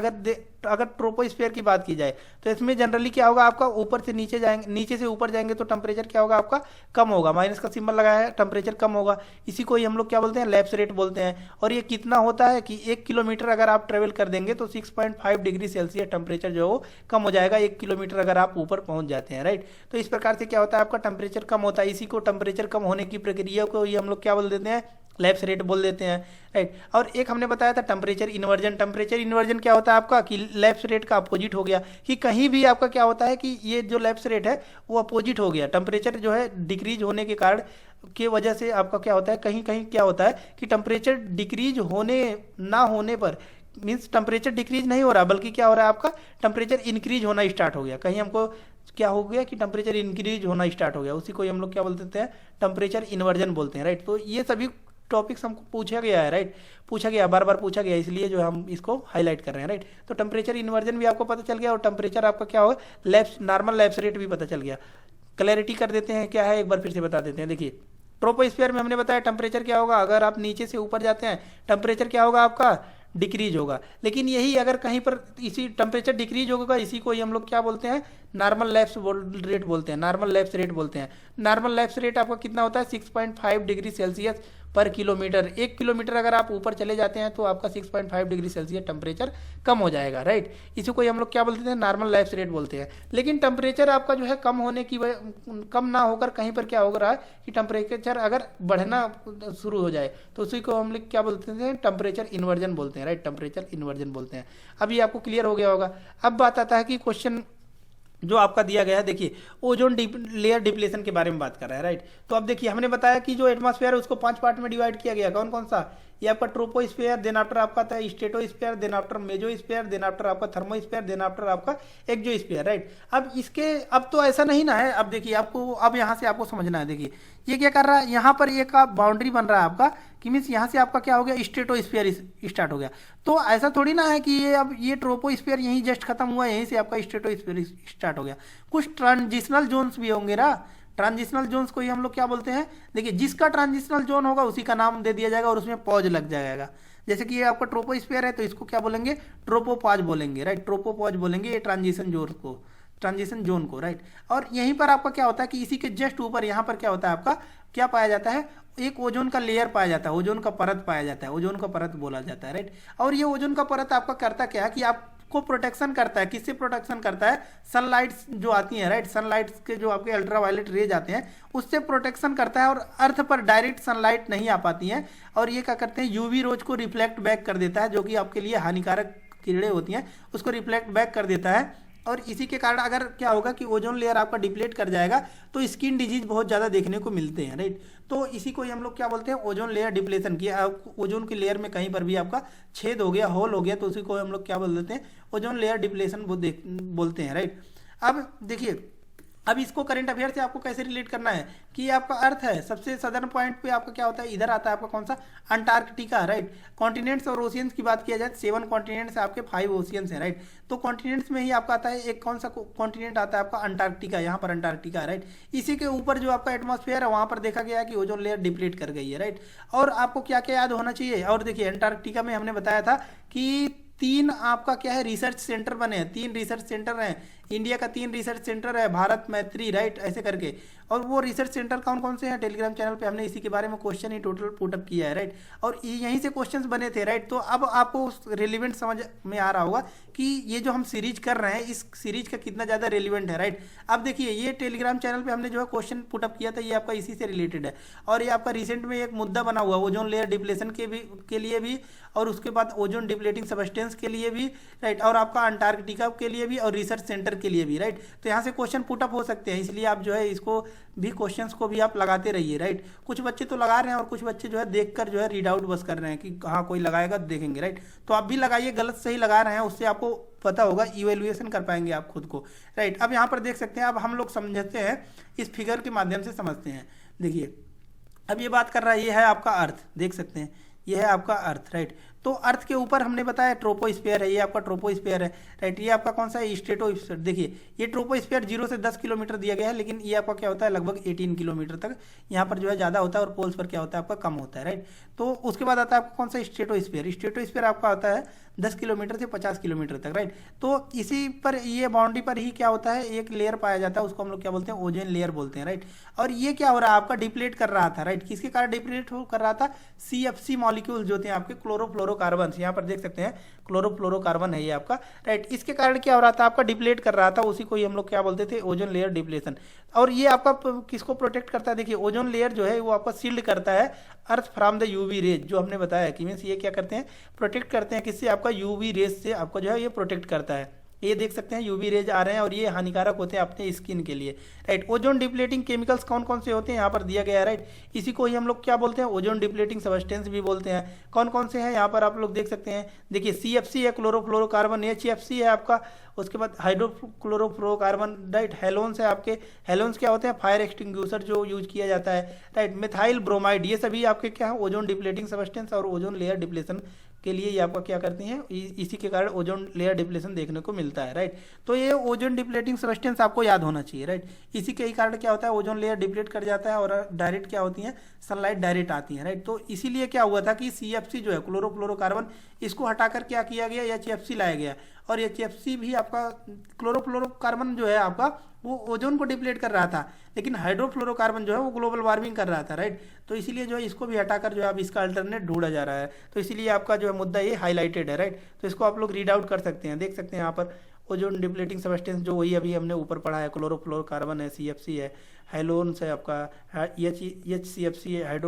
A: अगर ट्रोपोस्फीयर की बात की जाए तो इसमें जनरली क्या होगा आपका, ऊपर से नीचे जाएंगे, नीचे से ऊपर जाएंगे तो टेम्परेचर क्या होगा आपका, कम होगा, माइनस का सिंबल लगाया है, टेम्परेचर कम होगा। इसी को ही हम लोग क्या बोलते हैं, लैप्स रेट बोलते हैं। और ये कितना होता है कि 1 किलोमीटर अगर आप ट्रेवल कर देंगे तो 6.5 डिग्री सेल्सियस टेम्परेचर जो है कम हो जाएगा 1 किलोमीटर अगर आप ऊपर पहुंच जाते हैं, राइट। तो इस प्रकार से क्या होता है आपका टेम्परेचर कम होता है। इसी को टेम्परेचर कम होने की प्रक्रिया को ही हम लोग क्या बोल देते हैं, लैप्स रेट बोल देते हैं, राइट। और एक हमने बताया था टेम्परेचर इन्वर्जन। टेम्परेचर इन्वर्जन क्या होता है आपका कि लैप्स रेट का अपोजिट हो गया, कि कहीं भी आपका क्या होता है कि ये जो लैप्स रेट है वो अपोजिट हो गया। टेम्परेचर जो है डिक्रीज होने के कारण के वजह से आपका क्या होता है, कहीं कहीं क्या होता है कि टेम्परेचर डिक्रीज होने ना होने पर मीन्स टेम्परेचर डिक्रीज नहीं हो रहा बल्कि क्या हो रहा है आपका टेम्परेचर इंक्रीज होना स्टार्ट हो गया। कहीं हमको क्या हो गया कि टेम्परेचर इंक्रीज होना स्टार्ट हो गया, उसी को हम लोग क्या बोलते हैं, टेम्परेचर इन्वर्जन बोलते हैं, राइट। तो ये सभी टॉपिक्स हमको पूछा गया है, राइट, पूछा गया, बार बार पूछा गया, इसलिए जो हम इसको हाईलाइट कर रहे हैं, राइट। तो टेम्परेचर इन्वर्जन भी आपको पता चल गया और टेम्परेचर आपका क्या होगा, लैप्स नॉर्मल लैप्स रेट भी पता चल गया। क्लैरिटी कर देते हैं क्या है, एक बार फिर से बता देते हैं। देखिए ट्रोपोस्फीयर में हमने बताया टेम्परेचर क्या होगा, अगर आप नीचे से ऊपर जाते हैं टेम्परेचर क्या होगा आपका, डिक्रीज होगा। लेकिन यही अगर कहीं पर इसी टेम्परेचर डिक्रीज होगा, इसी को ही हम लोग क्या बोलते हैं, नॉर्मल लैप्स रेट बोलते हैं, नॉर्मल लैप्स रेट बोलते हैं। नॉर्मल लैप्स रेट आपका कितना होता है, 6.5 डिग्री सेल्सियस पर किलोमीटर। 1 किलोमीटर अगर आप ऊपर चले जाते हैं तो आपका 6.5 डिग्री सेल्सियस टेम्परेचर कम हो जाएगा, राइट। इसी को हम लोग क्या बोलते हैं, नॉर्मल लैप्स रेट बोलते हैं। लेकिन टेम्परेचर आपका जो है कम होने की कम ना होकर कहीं पर क्या हो रहा है कि टेम्परेचर अगर बढ़ना शुरू हो जाए तो उसी को हम लोग क्या बोलते हैं, टेम्परेचर इन्वर्जन बोलते हैं, राइट, टेम्परेचर इन्वर्जन बोलते हैं। अभी आपको क्लियर हो गया होगा। अब बात आता है कि क्वेश्चन जो आपका दिया गया है, देखिए ओजोन लेयर डिप्लेशन के बारे में बात कर रहा है, राइट। तो अब देखिए हमने बताया कि जो एटमॉस्फेयर है उसको 5 पार्ट में डिवाइड किया गया, कौन कौन सा, ये आपका ट्रोपोस्फेयर, देन आफ्टर आपका था stratosphere, then after mesosphere, then after आपका थर्मोस्फेयर, देन आफ्टर आपका एक्सोस्फेयर, राइट। अब इसके अब तो ऐसा नहीं ना है, अब देखिए आपको अब यहाँ से आपको समझना है। देखिए ये क्या कर रहा है, यहाँ पर एक बाउंड्री बन रहा है आपका कि मीन्स यहाँ से आपका क्या हो गया, स्ट्रेटोस्फेयर स्टार्ट हो गया। तो ऐसा थोड़ी ना है कि ये अब ये ट्रोपोस्फेयर यहीं जस्ट खत्म हुआ, यहीं से आपका स्ट्रेटोस्फेयर स्टार्ट हो गया। कुछ ट्रांजिशनल जोन्स भी होंगे ना, ट्रांजिशनल जोन्स को ही हम लोग क्या बोलते हैं, देखिए जिसका ट्रांजिशनल जोन होगा उसी का नाम दे दिया जाएगा और उसमें पॉज लग जाएगा। जैसे कि ये आपका ट्रोपोस्फेयर है तो इसको क्या बोलेंगे, ट्रोपोपॉज बोलेंगे, राइट, ट्रोपोपॉज बोलेंगे ये ट्रांजिशन जोन को, राइट। और यहीं पर आपका क्या होता है कि इसी के जस्ट ऊपर यहाँ पर क्या होता है आपका, क्या पाया जाता है, एक ओजोन का लेयर पाया जाता है, ओजोन का परत पाया जाता है, ओजोन का परत बोला जाता है, राइट। और ये ओजोन का परत आपका करता क्या है कि आप को प्रोटेक्शन करता है। किससे प्रोटेक्शन करता है? सनलाइट जो आती है, राइट, सनलाइट के जो आपके अल्ट्रावायलेट रेज आते हैं उससे प्रोटेक्शन करता है, और अर्थ पर डायरेक्ट सनलाइट नहीं आ पाती है, और ये क्या करते हैं, यूवी रोज को रिफ्लेक्ट बैक कर देता है, जो कि आपके लिए हानिकारक किरणें होती हैं उसको रिफ्लेक्ट बैक कर देता है। और इसी के कारण अगर क्या होगा कि ओजोन लेयर आपका डिप्लीट कर जाएगा तो स्किन डिजीज बहुत ज़्यादा देखने को मिलते हैं, राइट। तो इसी को ही हम लोग क्या बोलते हैं, ओजोन लेयर डिप्लेशन की। ओजोन की लेयर में कहीं पर भी आपका छेद हो गया, होल हो गया, तो उसी को हम लोग क्या बोल देते हैं, ओजोन लेयर डिप्लेशन बोलते हैं, राइट। अब देखिए, अब इसको करंट अफेयर से आपको कैसे रिलेट करना है कि ये आपका अर्थ है, सबसे सदर्न पॉइंट पे आपका क्या होता है, इधर आता है आपका कौन सा, अंटार्कटिका, राइट। कॉन्टिनेंट्स और ओशियंस की बात किया जाए 7 कॉन्टिनेंट्स है आपके, 5 ओशियंस है, राइट। तो कॉन्टिनेंट्स में ही आपका आता है एक कौन सा कॉन्टिनेंट आता है आपका, अंटार्कटिका, यहाँ पर अंटार्कटिका, राइट। इसी के ऊपर जो आपका एटमॉस्फेयर है वहाँ पर देखा गया है कि ओजोन लेयर डिप्लीट कर गई है, राइट। और आपको क्या क्या याद होना चाहिए, और देखिए अंटार्कटिका में हमने बताया था कि 3 आपका क्या है, रिसर्च सेंटर बने हैं, 3 रिसर्च सेंटर हैं, इंडिया का 3 रिसर्च सेंटर है, भारत, मैत्री, राइट, ऐसे करके। और वो रिसर्च सेंटर कौन कौन से हैं, टेलीग्राम चैनल पे हमने इसी के बारे में क्वेश्चन ही टोटल पुटअप किया है, राइट। और यहीं से क्वेश्चंस बने थे, राइट। तो अब आपको रेलिवेंट समझ में आ रहा होगा कि ये जो हम सीरीज कर रहे हैं इस सीरीज का कितना ज़्यादा रेलिवेंट है, राइट। अब देखिए, ये टेलीग्राम चैनल पे हमने जो है क्वेश्चन पुटअप किया था, ये आपका इसी से रिलेटेड है, और ये आपका रिसेंट में एक मुद्दा बना हुआ ओजोन लेयर डिप्लेशन के लिए भी, और उसके बाद ओजोन डिप्लेटिंग सबस्टेंस के लिए भी, राइट, और आपका अंटार्कटिका के लिए भी, और रिसर्च सेंटर के लिए भी, राइट। तो यहाँ से क्वेश्चन पुटअप हो सकते हैं, इसलिए आप जो है इसको भी, क्वेश्चंस को भी आप लगाते रहिए, राइट। कुछ बच्चे तो लगा रहे हैं और कुछ बच्चे जो है देखकर जो है रीड आउट बस कर रहे हैं कि हाँ कोई लगाएगा तो देखेंगे, राइट। तो आप भी लगाइए, गलत सही लगा रहे हैं उससे आपको पता होगा, इवेल्युएशन कर पाएंगे आप खुद को, राइट। अब यहाँ पर देख सकते हैं, अब हम लोग समझते हैं, इस फिगर के माध्यम से समझते हैं। देखिए, अब ये बात कर रहा है, ये है आपका अर्थ, देख सकते हैं, ये है आपका अर्थ, राइट। तो अर्थ के ऊपर हमने बताया ट्रोपोस्फीयर है, ये आपका ट्रोपोस्फीयर है, राइट। ये आपका कौन सा है, स्ट्रेटोस्फीयर। देखिए, ये ट्रोपोस्फीयर 0 से 10 किलोमीटर दिया गया है, लेकिन ये आपका क्या होता है, लगभग 18 किलोमीटर तक यहाँ पर जो है ज़्यादा होता है, और पोल्स पर क्या होता है आपका कम होता है, राइट। तो उसके बाद आता है आपका कौन सा, स्ट्रेटोस्फीयर। स्ट्रेटोस्फीयर आपका होता है 10 किलोमीटर से 50 किलोमीटर तक, राइट। तो इसी पर, ये बाउंड्री पर ही क्या होता है, एक लेयर पाया जाता है, उसको हम लोग क्या बोलते हैं, ओजोन लेयर बोलते हैं, राइट। और ये क्या हो रहा है आपका, डिप्लीट कर रहा था, राइट। किसके कारण डिप्लीट कर रहा था, CFC मॉलिक्यूल्स जो थे आपके, क्लोरोफ्लोरोकार्बन, यहाँ पर देख सकते हैं क्लोरोफ्लोरोकार्बन है ये आपका, राइट। इसके कारण क्या हो रहा था आपका, डिप्लीट कर रहा था, उसी को ही हम लोग क्या बोलते थे, ओजोन लेयर डिप्लेशन। और ये आपका किसको प्रोटेक्ट करता है, देखिए, ओजोन लेयर जो है वो आपका शील्ड करता है earth from the UV rays, जो हमने बताया कि मीन्स ये क्या करते हैं, प्रोटेक्ट करते हैं, किससे, आपका यूवी रेज से आपको जो है ये प्रोटेक्ट करता है। ये देख सकते हैं यूवी रेज आ रहे हैं, और ये हानिकारक होते हैं अपने स्किन के लिए, राइट। ओजोन डिप्लेटिंग केमिकल्स कौन कौन से होते हैं यहाँ पर दिया गया है, राइट। इसी को ही हम लोग क्या बोलते हैं, ओजोन डिप्लेटिंग सबस्टेंस भी बोलते हैं। कौन कौन से हैं यहाँ पर आप लोग देख सकते हैं, देखिए, CFC है क्लोरोफ्लोरोकार्बन, HFC है आपका, उसके बाद हाइड्रोक्लोरोफ्लोरोकार्बन, राइट। हेलोन्स है आपके, हेलोन्स क्या होते हैं, फायर एक्सटिंग्विशर जो यूज किया जाता है, राइट। मिथाइल ब्रोमाइड, ये सभी आपके क्या है, ओजोन डिप्लेटिंग सबस्टेंस और ओजोन लेयर डिप्लेशन के लिए ये आपका क्या करती हैं, इसी के कारण ओजोन लेयर डिप्लेशन देखने को मिलता है, राइट। तो ये ओजोन डिप्लेटिंग सबस्टेंस आपको याद होना चाहिए, राइट। इसी के ही कारण क्या होता है, ओजोन लेयर डिप्लीट कर जाता है, और डायरेक्ट क्या होती है, सनलाइट डायरेक्ट आती है, राइट। तो इसीलिए क्या हुआ था कि CFC जो है क्लोरोफ्लोरोकार्बन, इसको हटाकर क्या किया गया, HFC लाया गया, और HFC भी आपका, क्लोरोफ्लोरोकार्बन जो है आपका वो ओजोन को डिप्लीट कर रहा था, लेकिन हाइड्रोफ्लोरोकार्बन जो है वो ग्लोबल वार्मिंग कर रहा था, राइट। तो इसीलिए जो है इसको भी हटाकर जो है अब इसका अल्टरनेट ढूंढा जा रहा है, तो इसीलिए आपका जो है मुद्दा ये हाईलाइटेड है, राइट। तो इसको आप लोग रीड आउट कर सकते हैं, देख सकते हैं यहाँ पर ओजोन डिप्लीटिंग सबस्टेंस जो वही अभी हमने ऊपर पढ़ा है, क्लोरोफ्लोरोकार्बन है, CFC है, हेलोन्स है आपका, HCFC है,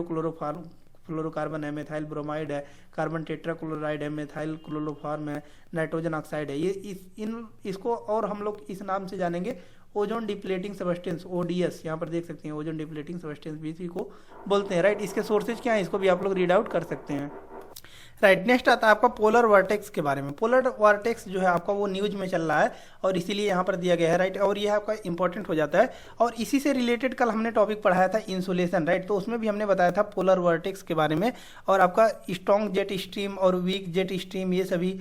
A: फ्लोरोकार्बन है, मेथाइल ब्रोमाइड है, कार्बन टेट्राक्लोराइड है, मेथाइल क्लोरोफॉर्म है, नाइट्रोजन ऑक्साइड है। ये इसको और हम लोग इस नाम से जानेंगे, ओजोन डिप्लेटिंग सबस्टेंस, ODS, यहाँ पर देख सकते हैं, ओजोन डिप्लेटिंग सबस्टेंस भी इसी को बोलते हैं, राइट। इसके सोर्सेज क्या है, इसको भी आप लोग रीड आउट कर सकते हैं, राइट। नेक्स्ट आता है आपका पोलर वर्टेक्स के बारे में। पोलर वर्टेक्स जो है आपका वो न्यूज में चल रहा है, और इसीलिए यहाँ पर दिया गया है, राइट। और ये आपका इंपॉर्टेंट हो जाता है, और इसी से रिलेटेड कल हमने टॉपिक पढ़ाया था इंसुलेशन, राइट। तो उसमें भी हमने बताया था पोलर वर्टेक्स के बारे में, और आपका स्ट्रॉन्ग जेट स्ट्रीम और वीक जेट स्ट्रीम, ये सभी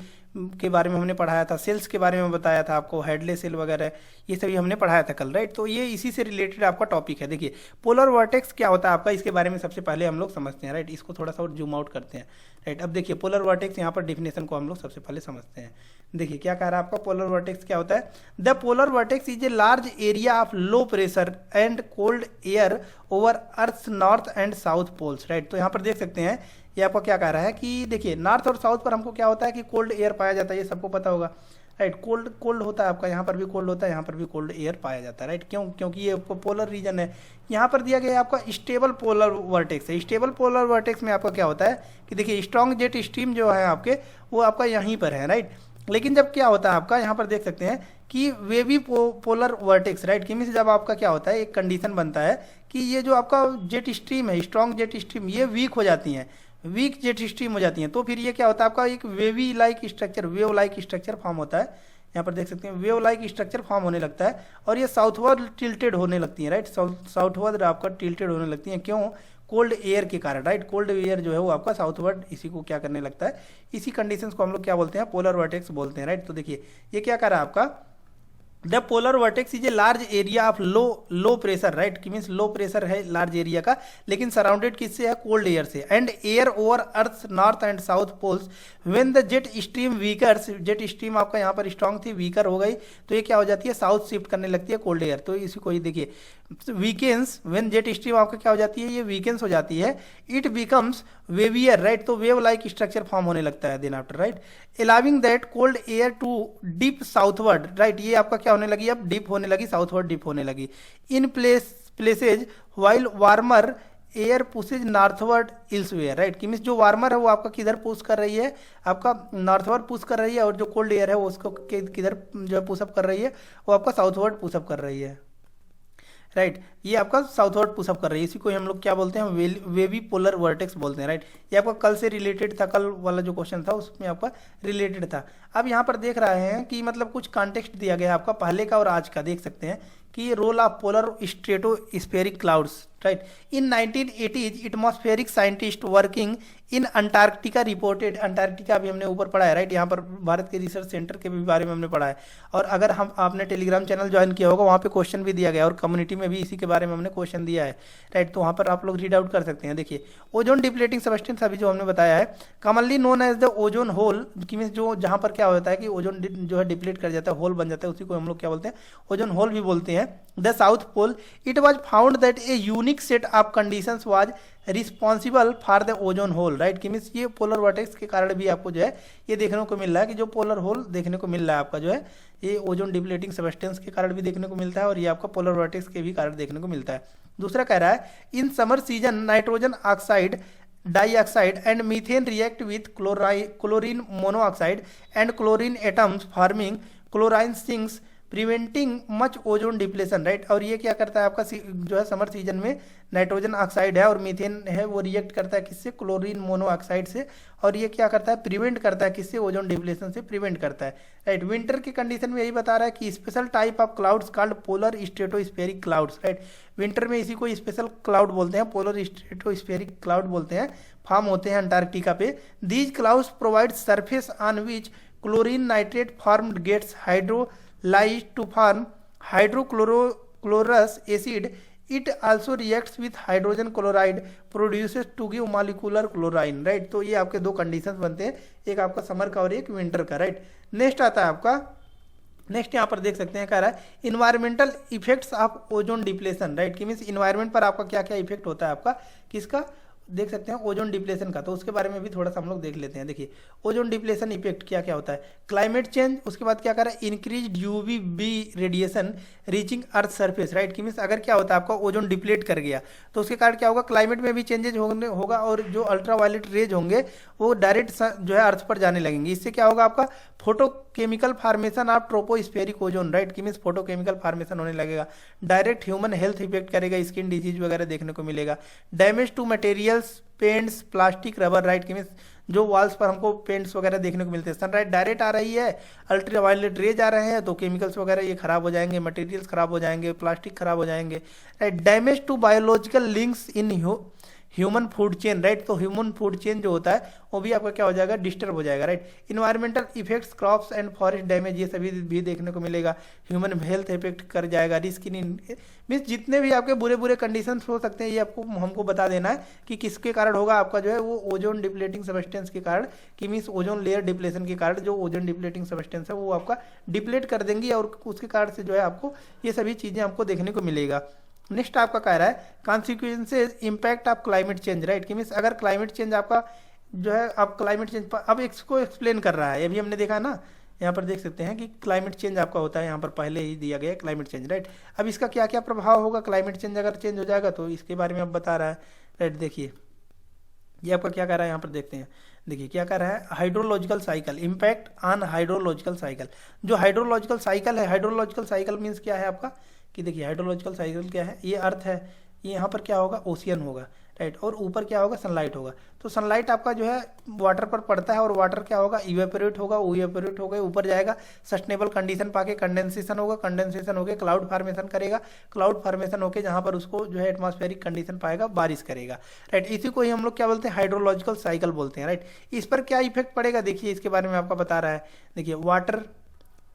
A: के बारे में हमने पढ़ाया था, सेल्स के बारे में बताया था आपको, हेडले सेल वगैरह, ये सभी हमने पढ़ाया था कल, राइट। तो ये इसी से रिलेटेड आपका टॉपिक है। देखिए, पोलर वर्टेक्स क्या होता है आपका, इसके बारे में सबसे पहले हम लोग समझते हैं, राइट। इसको थोड़ा सा और जूम आउट करते हैं, राइट। अब देखिए, पोलर वर्टेक्स यहाँ पर डिफिनेशन को हम लोग सबसे पहले समझते हैं। देखिए क्या कह रहा है आपका, पोलर वर्टेक्स क्या होता है, the polar vortex is a large area of low pressure and cold air over earth north and south poles, right. तो यहाँ पर देख सकते हैं, ये आपको क्या कह रहा है कि देखिए, नॉर्थ और साउथ पर हमको क्या होता है कि कोल्ड एयर पाया जाता है, ये सबको पता होगा, राइट। कोल्ड कोल्ड होता है आपका, यहाँ पर भी कोल्ड होता है, यहाँ पर भी कोल्ड एयर पाया जाता है, राइट। क्यों? क्योंकि ये पोलर रीजन है। यहाँ पर दिया गया है आपका स्टेबल पोलर वर्टेक्स है। स्टेबल पोलर वर्टेक्स में आपका क्या होता है कि देखिए स्ट्रॉन्ग जेट स्ट्रीम जो है आपके, वो आपका यहीं पर है, राइट। लेकिन जब क्या होता है आपका, यहाँ पर देख सकते हैं कि वेवी पोलर वर्टेक्स, राइट, कि जब आपका क्या होता है, एक कंडीशन बनता है कि ये जो आपका जेट स्ट्रीम है, स्ट्रॉन्ग जेट स्ट्रीम, ये वीक हो जाती हैं, वीक जेट स्ट्रीम हो जाती हैं, तो फिर ये क्या होता है आपका, एक wavy like structure, wave like structure form होता है। यहाँ पर देख सकते हैं वेव लाइक स्ट्रक्चर फॉर्म होने लगता है और ये साउथवर्ड टिल्टेड होने लगती है, राइट। साउथवर्ड आपका टिल्टेड होने लगती है। क्यों? कोल्ड एयर के कारण, राइट। कोल्ड एयर जो है वो आपका साउथवर्ड इसी को क्या करने लगता है, इसी कंडीशंस को हम लोग क्या बोलते हैं, पोलर वर्टेक्स बोलते हैं, राइट। तो देखिए ये क्या कर रहा है आपका, the polar vortex is a large area of low pressure, right, कि मीन्स लो प्रेशर है लार्ज एरिया का, लेकिन सराउंडेड किससे है, कोल्ड एयर से, and air over earth north and south poles when the jet stream weakens, jet stream आपका यहाँ पर स्ट्रांग थी, वीकर हो गई, तो ये क्या हो जाती है, साउथ शिफ्ट करने लगती है कोल्ड एयर। तो इसी को ही देखिए वीकेंस, व्हेन जेट स्ट्रीम आपका क्या हो जाती है, ये वीकेंस हो जाती है, इट बिकम्स वेवियर, राइट, तो वेव लाइक स्ट्रक्चर फॉर्म होने लगता है then after, right, allowing that cold air to dip southward, right, ये आपका क्या होने लगी, अब डिप होने लगी, साउथवर्ड डिप होने लगी, in places while warmer air pushes northward elsewhere, right, कि मीन्स जो वार्मर है वो आपका किधर पुश कर रही है, आपका नॉर्थवर्ड पुश कर रही है, और जो कोल्ड एयर है वो उसको किधर जो है पुशअप कर रही है, वो आपका साउथवर्ड पुशअप कर रही है, राइट। ये आपका साउथवर्ड पुशअप कर रही है, इसी को हम लोग क्या बोलते हैं, वेवी पोलर वर्टेक्स बोलते हैं, राइट। ये आपका कल से रिलेटेड था, कल वाला जो क्वेश्चन था उसमें आपका रिलेटेड था। अब यहाँ पर देख रहे हैं कि मतलब कुछ कॉन्टेक्स्ट दिया गया है आपका पहले का और आज का, देख सकते हैं कि role of polar stratospheric clouds, right. In 1980s atmospheric scientist working in Antarctica reported, Antarctica भी हमने ऊपर पढ़ा है, राइट, यहाँ पर भारत के रिसर्च सेंटर के भी बारे में हमने पढ़ा है, और अगर हम आपने टेलीग्राम चैनल ज्वाइन किया होगा वहाँ पे क्वेश्चन भी दिया गया और कम्युनिटी में भी इसी के बारे में हमने क्वेश्चन दिया है, राइट, तो वहाँ पर आप लोग रीड आउट कर सकते हैं। देखिए ओजोन डिप्लेटिंग सबस्टेंस अभी जो हमने बताया है, commonly known as the ozone hole, कि मीन्स जो जहाँ पर क्या होता है कि ओजोन जो है डिप्लीट कर जाता है, होल बन जाता है, उसी को हम लोग क्या बोलते हैं, ओजोन होल भी बोलते हैं। The south pole it was found that a unique set of conditions was responsible for the ozone hole, right, कि मीन्स ये पोलर वर्टेक्स के कारण भी आपको जो है ये देखने को मिल रहा है कि जो पोलर होल देखने को मिल रहा है आपका जो है ये ओजोन डिप्लेटिंग सबस्टेंस के कारण भी देखने को मिलता है, और ये आपका पोलर वर्टेक्स के भी कारण देखने को मिलता है। दूसरा कह रहा है in summer season nitrogen oxide dioxide and methane react with chlorine monoxide and chlorine atoms forming chlorine sinks preventing much ozone depletion, right. और ये क्या करता है आपका जो है समर सीजन में नाइट्रोजन ऑक्साइड है और मीथेन है वो रिएक्ट करता है किससे, क्लोरीन मोनोऑक्साइड से, और ये क्या करता है, प्रिवेंट करता है किससे, ओजोन डिप्लेशन से प्रिवेंट करता है, राइट। विंटर के कंडीशन में यही बता रहा है कि special type of clouds called polar stratospheric clouds, right, winter में इसी को स्पेशल क्लाउड बोलते हैं, पोलर स्ट्रेटोस्फेरिक क्लाउड बोलते हैं, फॉर्म होते हैं अंटार्कटिका पे। These clouds provide surface on which chlorine nitrate formed gets hydrolyse to form hydrochlorous acid, it also reacts with hydrogen chloride produces to give molecular chlorine, right. तो ये आपके दो conditions बनते हैं, एक आपका समर का और एक विंटर का, राइट। नेक्स्ट आता है आपका, नेक्स्ट यहाँ पर देख सकते हैं कह रहा है environmental effects of ozone depletion, right, कि मीन्स इन्वायरमेंट पर आपका क्या क्या इफेक्ट होता है आपका, किसका, देख सकते हैं ओजोन डिप्लेशन का, तो उसके बारे में भी थोड़ा सा हम लोग देख लेते हैं। देखिए ओजोन डिप्लेशन इफेक्ट क्या क्या होता है, क्लाइमेट चेंज, उसके बाद क्या कर रहा है, increase UV B radiation reaching earth surface, right, कि मीन्स अगर क्या होता है आपका ओजोन डिप्लेट कर गया तो उसके कारण क्या होगा, क्लाइमेट में भी चेंजेज होगा और जो अल्ट्रावायलेट रेज होंगे वो डायरेक्ट जो है अर्थ पर जाने लगेंगे, इससे क्या होगा आपका photochemical formation of tropospheric ozone, right, कि मीन्स फोटोकेमिकल फार्मेशन होने लगेगा, डायरेक्ट ह्यूमन हेल्थ इफेक्ट करेगा, स्किन डिजीज वगैरह देखने को मिलेगा, damage to materials paints plastic rubber, right, कि मीन्स जो वॉल्स पर हमको पेंट्स वगैरह देखने को मिलते हैं, सनलाइट डायरेक्ट आ रही है, अल्ट्रावायलेट रेज आ रहे हैं तो केमिकल्स वगैरह ये खराब हो जाएंगे, मटेरियल्स खराब हो जाएंगे, प्लास्टिक खराब हो जाएंगे, right. Damage to biological links in human food chain, right, तो ह्यूमन फूड चेन जो होता है वो भी आपका क्या हो जाएगा, डिस्टर्ब हो जाएगा, right. Environmental effects crops and forest damage, ये सभी भी देखने को मिलेगा, ह्यूमन हेल्थ इफेक्ट कर जाएगा, रिस्क इन मीन्स जितने भी आपके बुरे बुरे कंडीशंस हो सकते हैं ये आपको हमको बता देना है कि किसके कारण होगा आपका जो है वो ओजोन डिप्लेटिंग सबस्टेंस के कारण, कि मीन्स ओजोन लेयर डिप्लेशन के कारण जो ओजोन डिप्लेटिंग सबस्टेंस है वो आपका डिप्लेट कर देंगी और उसके कारण से जो है आपको ये सभी चीज़ें आपको देखने को मिलेगा। नेक्स्ट आपका कह रहा है consequences impact of climate change, right, कि मीन्स अगर क्लाइमेट चेंज आपका जो है आप क्लाइमेट चेंज पर अब इसको एक्सप्लेन कर रहा है, ये भी हमने देखा ना यहाँ पर देख सकते हैं कि क्लाइमेट चेंज आपका होता है, यहाँ पर पहले ही दिया गया है क्लाइमेट चेंज, राइट। अब इसका क्या क्या प्रभाव होगा, क्लाइमेट चेंज अगर चेंज हो जाएगा तो इसके बारे में अब बता रहा है, राइट। देखिए ये आपका क्या कर रहा है, यहाँ पर देखते हैं, देखिए क्या कर रहा है, hydrological cycle, impact on hydrological cycle. जो हाइड्रोलॉजिकल साइकिल है, हाइड्रोलॉजिकल साइकिल मीन्स क्या है आपका, कि देखिए हाइड्रोलॉजिकल साइकिल क्या है, ये अर्थ है, ये यहाँ पर क्या होगा, ओशियन होगा, राइट, और ऊपर क्या होगा, सनलाइट होगा। तो सनलाइट आपका जो है वाटर पर पड़ता है और वाटर क्या होगा, इवेपोरेट होगा, वो इवेपोरेट होकर ऊपर जाएगा, सस्टेनेबल कंडीशन पाके कंडेंसेशन होगा, कंडेंसेशन होकर क्लाउड फॉर्मेशन करेगा, क्लाउड फॉर्मेशन होकर जहाँ पर उसको जो है एटमॉस्फेरिक कंडीशन पाएगा, बारिश करेगा, राइट। इसी को ही हम लोग क्या बोलते हैं, हाइड्रोलॉजिकल साइकिल बोलते हैं, राइट। इस पर क्या इफेक्ट पड़ेगा, देखिए इसके बारे में आपका बता रहा है। देखिए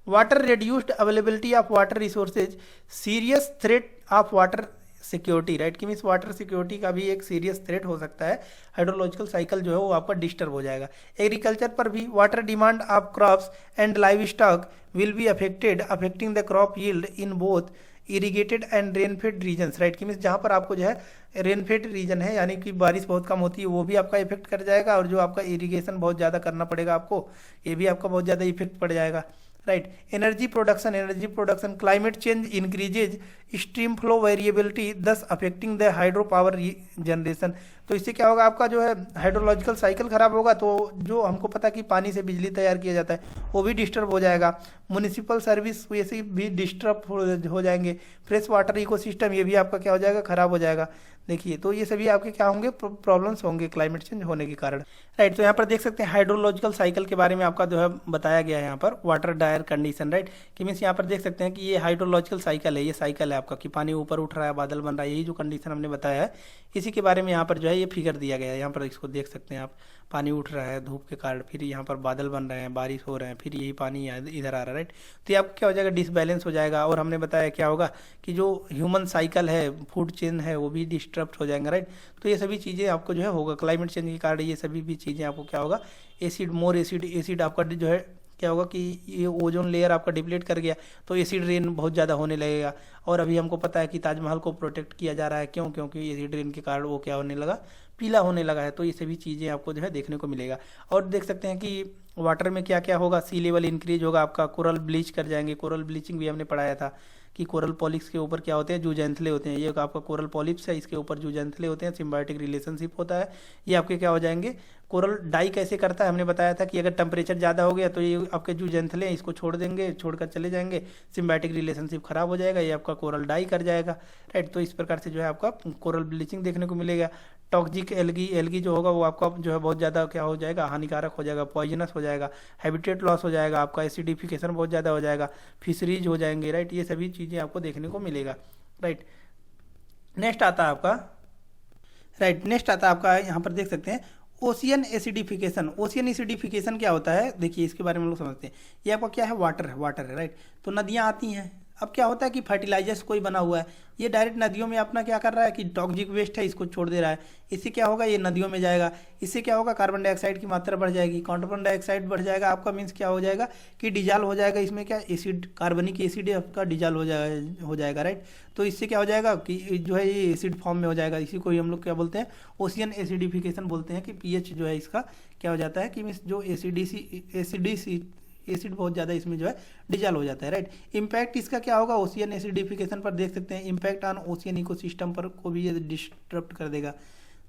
A: water reduced availability of water resources, serious threat of water security, right, कि मीन्स वाटर सिक्योरिटी का भी एक सीरियस थ्रेट हो सकता है, हाइड्रोलॉजिकल साइकिल जो है वो आपका डिस्टर्ब हो जाएगा। एग्रीकल्चर पर भी water demand of crops and livestock will be affected, affecting the crop yield in both irrigated and rainfed regions, right, कि मीन्स जहाँ पर आपको जो है रेनफेड रीजन है, यानी कि बारिश बहुत कम होती है, वो भी आपका इफेक्ट कर जाएगा, और जो आपका इरीगेशन बहुत ज़्यादा करना पड़ेगा आपको, ये भी आपका बहुत ज़्यादा इफेक्ट पड़ जाएगा, right. Energy production, climate change increases stream flow variability, thus affecting the hydro power generation. तो इससे क्या होगा, आपका जो है हाइड्रोलॉजिकल साइकिल खराब होगा, तो जो हमको पता कि पानी से बिजली तैयार किया जाता है वो भी डिस्टर्ब हो जाएगा, म्युनिसिपल सर्विस वैसे भी डिस्टर्ब हो जाएंगे, फ्रेश वाटर इकोसिस्टम ये भी आपका क्या हो जाएगा, खराब हो जाएगा। देखिए तो ये सभी आपके क्या होंगे, प्रॉब्लम्स होंगे क्लाइमेट चेंज होने के कारण, राइट। तो यहाँ पर देख सकते हैं हाइड्रोलॉजिकल साइकिल के बारे में आपका जो है बताया गया है यहाँ पर, वाटर डायर कंडीशन, राइट, कि मीन्स यहाँ पर देख सकते हैं कि ये हाइड्रोलॉजिकल साइकिल है, ये साइकिल है आपका कि पानी ऊपर उठ रहा है, बादल बन रहा है, यही जो कंडीशन हमने बताया है इसी के बारे में यहाँ पर जो है ये फिगर दिया गया है। यहाँ पर इसको देख सकते हैं आप, पानी उठ रहा है धूप के कारण, फिर यहाँ पर बादल बन रहे हैं, बारिश हो रहे हैं, फिर यही पानी इधर आ रहा है, राइट। तो ये आपको क्या हो जाएगा, डिसबैलेंस हो जाएगा, और हमने बताया क्या होगा कि जो ह्यूमन साइकिल है, फूड चेन है, वो भी डिस्टर्ब हो जाएंगे, राइट। तो ये सभी चीज़ें आपको जो है होगा क्लाइमेट चेंज के कारण, ये सभी भी चीज़ें आपको क्या होगा, एसिड आपका जो है क्या होगा कि ये ओजोन लेयर आपका डिप्लीट कर गया, तो एसिड रेन बहुत ज़्यादा होने लगेगा। और अभी हमको पता है कि ताजमहल को प्रोटेक्ट किया जा रहा है, क्यों, क्योंकि एसिड रेन के कारण वो क्या होने लगा, पीला होने लगा है। तो ये सभी चीज़ें आपको जो है देखने को मिलेगा। और देख सकते हैं कि वाटर में क्या क्या होगा, सी लेवल इंक्रीज होगा, आपका कोरल ब्लीच कर जाएंगे, कोरल ब्लीचिंग भी हमने पढ़ाया था कि कोरल पॉलिप्स के ऊपर क्या होते हैं, जूजेंथले होते हैं, ये आपका कोरल पॉलिप्स है, इसके ऊपर जूजेंथले होते हैं, सिम्बायोटिक रिलेशनशिप होता है, ये आपके क्या हो जाएंगे। कोरल डाई कैसे करता है, हमने बताया था कि अगर टेम्परेचर ज़्यादा हो गया तो ये आपके जूजेंथले हैं, इसको छोड़ देंगे, छोड़कर चले जाएंगे, सिम्बायोटिक रिलेशनशिप खराब हो जाएगा, ये आपका कोरल डाई कर जाएगा, राइट। तो इस प्रकार से जो है आपका कोरल ब्लीचिंग देखने को मिलेगा। टॉक्सिक एल्गी जो होगा वो आपका जो है बहुत ज़्यादा क्या हो जाएगा, हानिकारक हो जाएगा, पॉइजनस हो जाएगा, हैबिटेट लॉस हो जाएगा, आपका एसिडिफिकेशन बहुत ज़्यादा हो जाएगा, फिशरीज हो जाएंगे, राइट। ये सभी चीज़ें आपको देखने को मिलेगा, राइट। नेक्स्ट आता है आपका, राइट, नेक्स्ट आता है आपका, यहाँ पर देख सकते हैं ओशियन एसिडिफिकेशन। ओशियन एसिडिफिकेशन क्या होता है, देखिए इसके बारे में लोग समझते हैं। ये आपका क्या है, वाटर है, राइट। तो नदियाँ आती हैं, अब क्या होता है कि फर्टिलाइजर्स कोई बना हुआ है, ये डायरेक्ट नदियों में अपना क्या कर रहा है कि टॉक्सिक वेस्ट है इसको छोड़ दे रहा है, इससे क्या होगा, ये नदियों में जाएगा, इससे क्या होगा, कार्बन डाइऑक्साइड की मात्रा बढ़ जाएगी, कार्बन डाइऑक्साइड बढ़ जाएगा आपका मीन्स क्या हो जाएगा कि डिजॉल्व हो जाएगा, इसमें क्या एसिड, कार्बनिक एसिड आपका डिजॉल्व हो जाएगा, राइट। तो इससे क्या हो जाएगा कि जो है ये एसिड फॉर्म में हो जाएगा, इसी को ही हम लोग क्या बोलते हैं, ओशियन एसिडिफिकेशन बोलते हैं, कि पीएच जो है इसका क्या हो जाता है कि मीन्स जो एसिड बहुत ज़्यादा इसमें जो है डिजॉल्व हो जाता है, राइट। इम्पैक्ट इसका क्या होगा, ओशियन एसिडिफिकेशन पर देख सकते हैं, इम्पैक्ट ऑन ओशियन इकोसिस्टम पर को भी ये डिस्टर्ब कर देगा,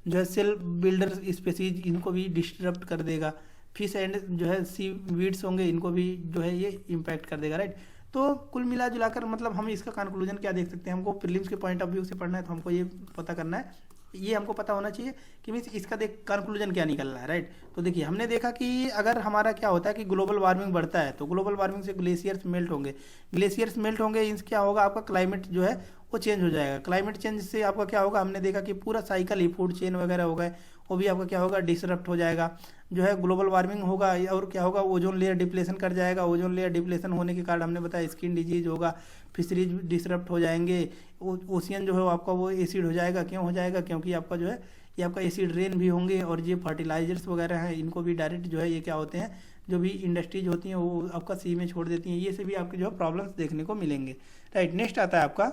A: जो है सेल बिल्डर स्पेसीज इनको भी डिस्टर्ब कर देगा, फिश एंड जो है सी वीड्स होंगे इनको भी जो है ये इम्पैक्ट कर देगा, राइट। तो कुल मिला जुलाकर मतलब हम इसका कंक्लूजन क्या देख सकते हैं, हमको प्रीलिम्स के पॉइंट ऑफ व्यू से पढ़ना है तो हमको ये पता करना है, ये हमको पता होना चाहिए कि मीन्स इसका देख कंक्लूजन क्या निकल रहा है, राइट। तो देखिए हमने देखा कि अगर हमारा क्या होता है कि ग्लोबल वार्मिंग बढ़ता है तो ग्लोबल वार्मिंग से ग्लेशियर्स मेल्ट होंगे, इनसे क्या होगा, आपका क्लाइमेट जो है वो चेंज हो जाएगा। क्लाइमेट चेंज से आपका क्या होगा, हमने देखा कि पूरा साइकिल ही फूड चेन वगैरह हो गए वो भी आपका क्या होगा, डिसरप्ट हो जाएगा, जो है ग्लोबल वार्मिंग होगा, और क्या होगा, ओजोन लेयर डिप्लेशन कर जाएगा, ओजोन लेयर डिप्लेशन होने के कारण हमने बताया स्किन डिजीज होगा, फिशरीज डिसरप्ट हो जाएंगे, ओशियन जो है आपका वो एसिड हो जाएगा, क्यों हो जाएगा, क्योंकि आपका जो है ये आपका एसिड रेन भी होंगे, और ये फर्टिलाइजर्स वगैरह हैं इनको भी डायरेक्ट जो है ये क्या होते हैं, जो भी इंडस्ट्रीज होती हैं वो आपका सी में छोड़ देती हैं, ये सभी आपके जो है प्रॉब्लम्स देखने को मिलेंगे, राइट। नेक्स्ट आता है आपका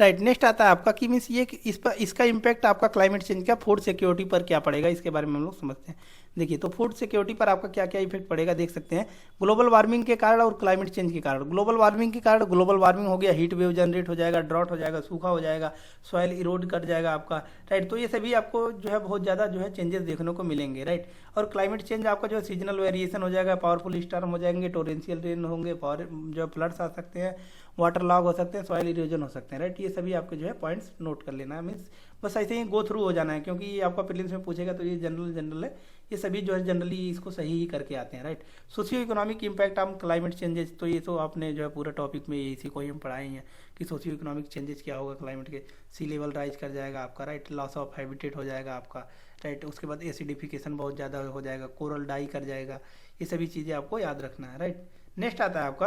A: राइट। नेक्स्ट आता है आपका कि मीन्स ये इस पर इसका इम्पैक्ट आपका क्लाइमेट चेंज का फूड सिक्योरिटी पर क्या पड़ेगा, इसके बारे में हम लोग समझते हैं। देखिए, तो फूड सिक्योरिटी पर आपका क्या क्या इफेक्ट पड़ेगा देख सकते हैं। ग्लोबल वार्मिंग के कारण और क्लाइमेट चेंज के कारण। ग्लोबल वार्मिंग के कारण ग्लोबल वार्मिंग हो गया, हीट वेव जनरेट हो जाएगा, ड्रॉट हो जाएगा, सूखा हो जाएगा, सॉइल इरोड कर जाएगा आपका, राइट। तो ये सभी आपको जो है बहुत ज़्यादा जो है चेंजेस देखने को मिलेंगे, राइट। और क्लाइमेट चेंज आपका जो है सीजनल वेरिएशन हो जाएगा, पावरफुल स्टॉर्म हो जाएंगे, टोरेंशियल रेन होंगे, जो फ्लड्स आ सकते हैं, वाटर लॉग हो सकते हैं, सॉइल इरोजन हो सकते हैं, राइट। ये सभी आपके जो है पॉइंट्स नोट कर लेना है, मीन्स बस ऐसे ही गो थ्रू हो जाना है, क्योंकि ये आपका प्रीलिम्स में पूछेगा तो ये जनरल है, ये सभी जो है जनरली इसको सही ही करके आते हैं, right. Socio economic impact on climate changes, तो ये तो आपने जो है पूरा टॉपिक में इसी को ही हम पढ़ाए हैं कि सोशियो इकोनॉमिक चेंजेस क्या होगा क्लाइमेट के। सी लेवल राइज कर जाएगा आपका, राइट। लॉस ऑफ हैबिटेट हो जाएगा आपका, राइट। उसके बाद एसिडिफिकेशन बहुत ज़्यादा हो जाएगा, कोरल डाई कर जाएगा, ये सभी चीज़ें आपको याद रखना है, राइट। नेक्स्ट आता है आपका,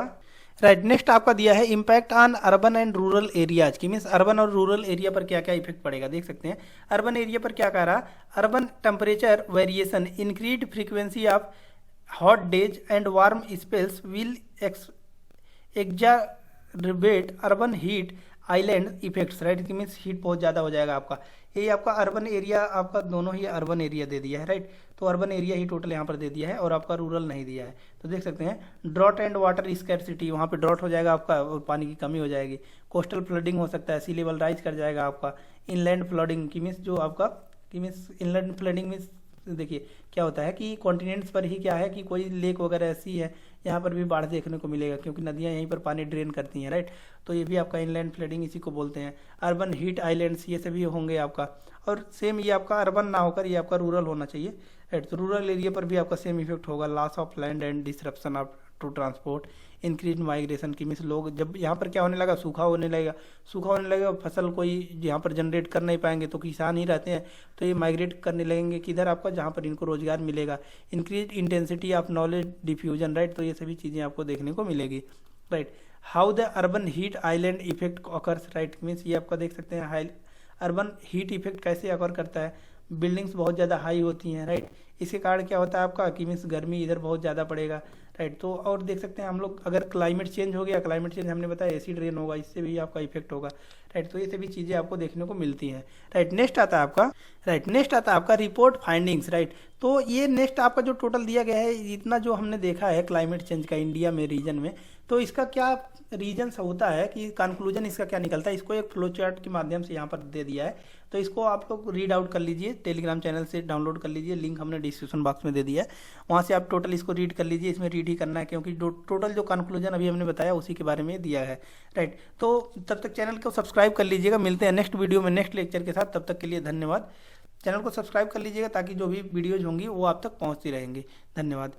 A: राइट। नेक्स्ट आपका दिया है impact on urban and rural areas की, मीन्स अर्बन और रूरल एरिया पर क्या क्या इफेक्ट पड़ेगा देख सकते हैं। अर्बन एरिया पर क्या कह रहा, urban temperature variation, increase frequency of hot days and warm spells will exacerbate urban heat island effects, right. कि मीन्स हीट बहुत ज़्यादा हो जाएगा आपका। ये आपका अर्बन एरिया, आपका दोनों ही अर्बन एरिया दे दिया है, राइट। तो अर्बन एरिया ही टोटल यहाँ पर दे दिया है और आपका रूरल नहीं दिया है। तो देख सकते हैं ड्रॉट एंड वाटर स्कैरसिटी, वहाँ पे ड्रॉट हो जाएगा आपका और पानी की कमी हो जाएगी। कोस्टल फ्लडिंग हो सकता है, सी लेवल राइज कर जाएगा आपका। इनलैंड फ्लडिंग की मीन्स जो आपका कि मीन्स इनलैंड फ्लडिंग मीन्स देखिए क्या होता है कि कॉन्टिनेंट्स पर ही क्या है कि कोई लेक वगैरह ऐसी है, यहाँ पर भी बाढ़ देखने को मिलेगा, क्योंकि नदियाँ यहीं पर पानी ड्रेन करती हैं, राइट। तो ये भी आपका इनलैंड फ्लडिंग इसी को बोलते हैं। अर्बन हीट आइलैंड्स ये सभी होंगे आपका। और सेम ये आपका अर्बन ना होकर ये आपका रूरल होना चाहिए, राइट। तो रूरल एरिया पर भी आपका सेम इफेक्ट होगा, loss of land and disruption of to transport, increase migration की मीन्स लोग जब यहाँ पर क्या होने लगा, सूखा होने लगेगा, फसल कोई यहाँ पर जनरेट कर नहीं पाएंगे, तो किसान ही रहते हैं, तो ये माइग्रेट करने लगेंगे किधर आपका, जहाँ पर इनको रोजगार मिलेगा। Increase intensity of knowledge diffusion, right. तो ये सभी चीज़ें आपको देखने को मिलेगी, right. How the urban heat island effect occurs, right. Means ये आपका देख सकते हैं अर्बन हीट इफेक्ट कैसे अकर करता है। बिल्डिंग्स बहुत ज़्यादा हाई होती हैं, राइट। इसके कारण क्या होता है आपका कि मीन्स गर्मी इधर बहुत ज़्यादा पड़ेगा, राइट। तो और देख सकते हैं हम लोग, अगर क्लाइमेट चेंज हो गया, क्लाइमेट चेंज हमने बताया एसिड रेन होगा, इससे भी आपका इफेक्ट होगा, राइट। तो ये सभी चीज़ें आपको देखने को मिलती हैं, राइट। नेक्स्ट आता है आपका, राइट। नेक्स्ट आता है आपका रिपोर्ट फाइंडिंग्स, राइट। तो ये नेक्स्ट आपका जो टोटल दिया गया है, इतना जो हमने देखा है क्लाइमेट चेंज का इंडिया में रीजन में, तो इसका क्या रीजन होता है कि कंक्लूजन इसका क्या निकलता है, इसको एक फ्लो चार्ट के माध्यम से यहाँ पर दे दिया है। तो इसको आप लोग रीड आउट कर लीजिए, टेलीग्राम चैनल से डाउनलोड कर लीजिए, लिंक हमने डिस्क्रिप्शन बॉक्स में दे दिया है, वहाँ से आप टोटल इसको रीड कर लीजिए। इसमें रीड ही करना है, क्योंकि टोटल जो कंक्लूजन अभी हमने बताया उसी के बारे में दिया है, राइट। तो तब तक चैनल को सब्सक्राइब कर लीजिएगा। मिलते हैं नेक्स्ट वीडियो में नेक्स्ट लेक्चर के साथ, तब तक के लिए धन्यवाद। चैनल को सब्सक्राइब कर लीजिएगा ताकि जो भी वीडियोज होंगी वो आप तक पहुँचती रहेंगी। धन्यवाद।